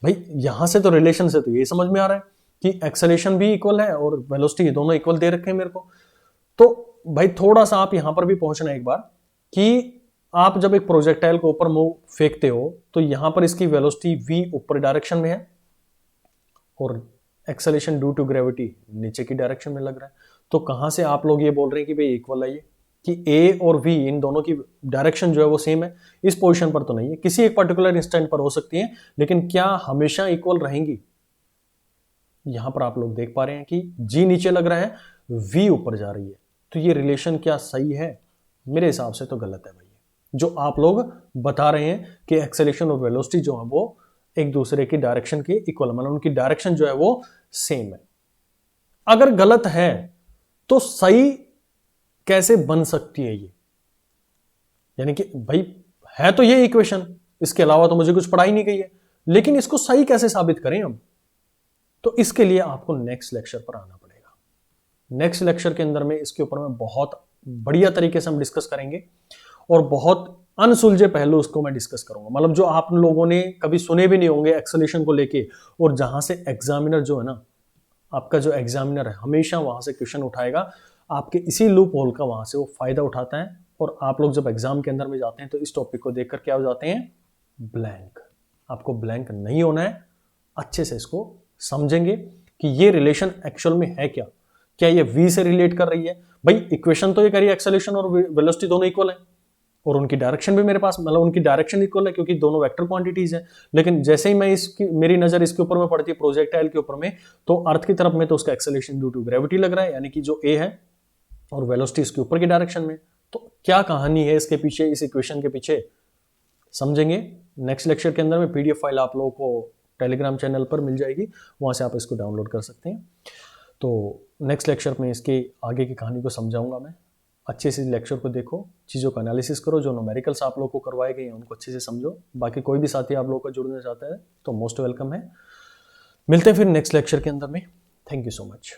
भाई यहां से तो रिलेशन से तो ये समझ में आ रहा है कि एक्सेलेरेशन भी इक्वल है और वेलोसिटी दोनों इक्वल दे रखे हैं मेरे को। तो भाई थोड़ा सा आप यहां पर भी पहुंचना एक बार कि आप जब एक प्रोजेक्टाइल को ऊपर मूव फेंकते हो तो यहां पर इसकी वेलोसिटी v ऊपर डायरेक्शन में है और एक्सेलेरेशन ड्यू टू ग्रेविटी नीचे की डायरेक्शन में लग रहा है। तो कहां से आप लोग ये बोल रहे हैं कि भाई इक्वल है ये, कि a और v इन दोनों की डायरेक्शन जो है वो सेम है? इस पोजीशन पर तो नहीं है, किसी एक पर्टिकुलर इंस्टेंट पर हो सकती है, लेकिन क्या हमेशा इक्वल रहेंगी? यहां पर आप लोग देख पा रहे हैं कि g नीचे लग रहा है, v ऊपर जा रही है। तो ये रिलेशन क्या सही है? मेरे हिसाब से तो गलत है भाई। जो आप लोग बता रहे हैं कि एक्सेलेरेशन और वेलोसिटी जो है वो एक दूसरे की डायरेक्शन के इक्वल, मतलब उनकी डायरेक्शन जो है वो सेम है। अगर गलत है तो सही कैसे बन सकती है ये? यानी कि भाई है तो ये इक्वेशन, इसके अलावा तो मुझे कुछ पढ़ाई नहीं गई है, लेकिन इसको सही कैसे साबित करें हम? तो इसके लिए आपको नेक्स्ट लेक्चर पर आना पड़ेगा। नेक्स्ट लेक्चर के अंदर में इसके ऊपर में बहुत बढ़िया तरीके से हम डिस्कस करेंगे और बहुत अनसुलझे पहलू उसको मैं डिस्कस करूंगा, मतलब जो आप लोगों ने कभी सुने भी नहीं होंगे एक्सेलेरेशन को लेके, और जहां से एग्जामिनर जो है ना, आपका जो एग्जामिनर है हमेशा वहां से क्वेश्चन उठाएगा, आपके इसी लूप होल का वहां से वो फायदा उठाता है। और आप लोग जब एग्जाम के अंदर में जाते हैं तो इस टॉपिक को देखकर क्या हो जाते हैं? ब्लैंक। आपको ब्लैंक नहीं होना है, अच्छे से इसको समझेंगे कि ये रिलेशन एक्चुअल में है क्या। क्या ये v से रिलेट कर रही है? भाई इक्वेशन तो ये कह रही है एक्सेलेरेशन और वेलोसिटी दोनों इक्वल है, और उनकी डायरेक्शन भी मेरे पास, मतलब उनकी डायरेक्शन इक्वल है क्योंकि दोनों वेक्टर क्वांटिटीज हैं। लेकिन जैसे ही मैं इसकी मेरी नजर इसके ऊपर में पड़ती है प्रोजेक्टाइल के ऊपर में, तो अर्थ की तरफ में तो उसका एक्सेलेरेशन ड्यू टू ग्रेविटी लग रहा है, यानी कि जो a है, और वेलोसिटी इसके ऊपर की डायरेक्शन में। तो क्या कहानी है इसके पीछे, इस इक्वेशन के पीछे, समझेंगे नेक्स्ट लेक्चर के अंदर में। पीडीएफ फाइल आप लोगों को टेलीग्राम चैनल पर मिल जाएगी, वहां से आप इसको डाउनलोड कर सकते हैं। तो नेक्स्ट लेक्चर में इसके आगे की कहानी को समझाऊंगा मैं। अच्छे से लेक्चर को देखो, चीज़ों का एनालिसिस करो, जो न्यूमेरिकल्स आप लोगों को करवाए गए हैं उनको अच्छे से समझो। बाकी कोई भी साथी आप लोगों का जुड़ना चाहता है तो मोस्ट वेलकम है। मिलते हैं फिर नेक्स्ट लेक्चर के अंदर में। Thank you so much.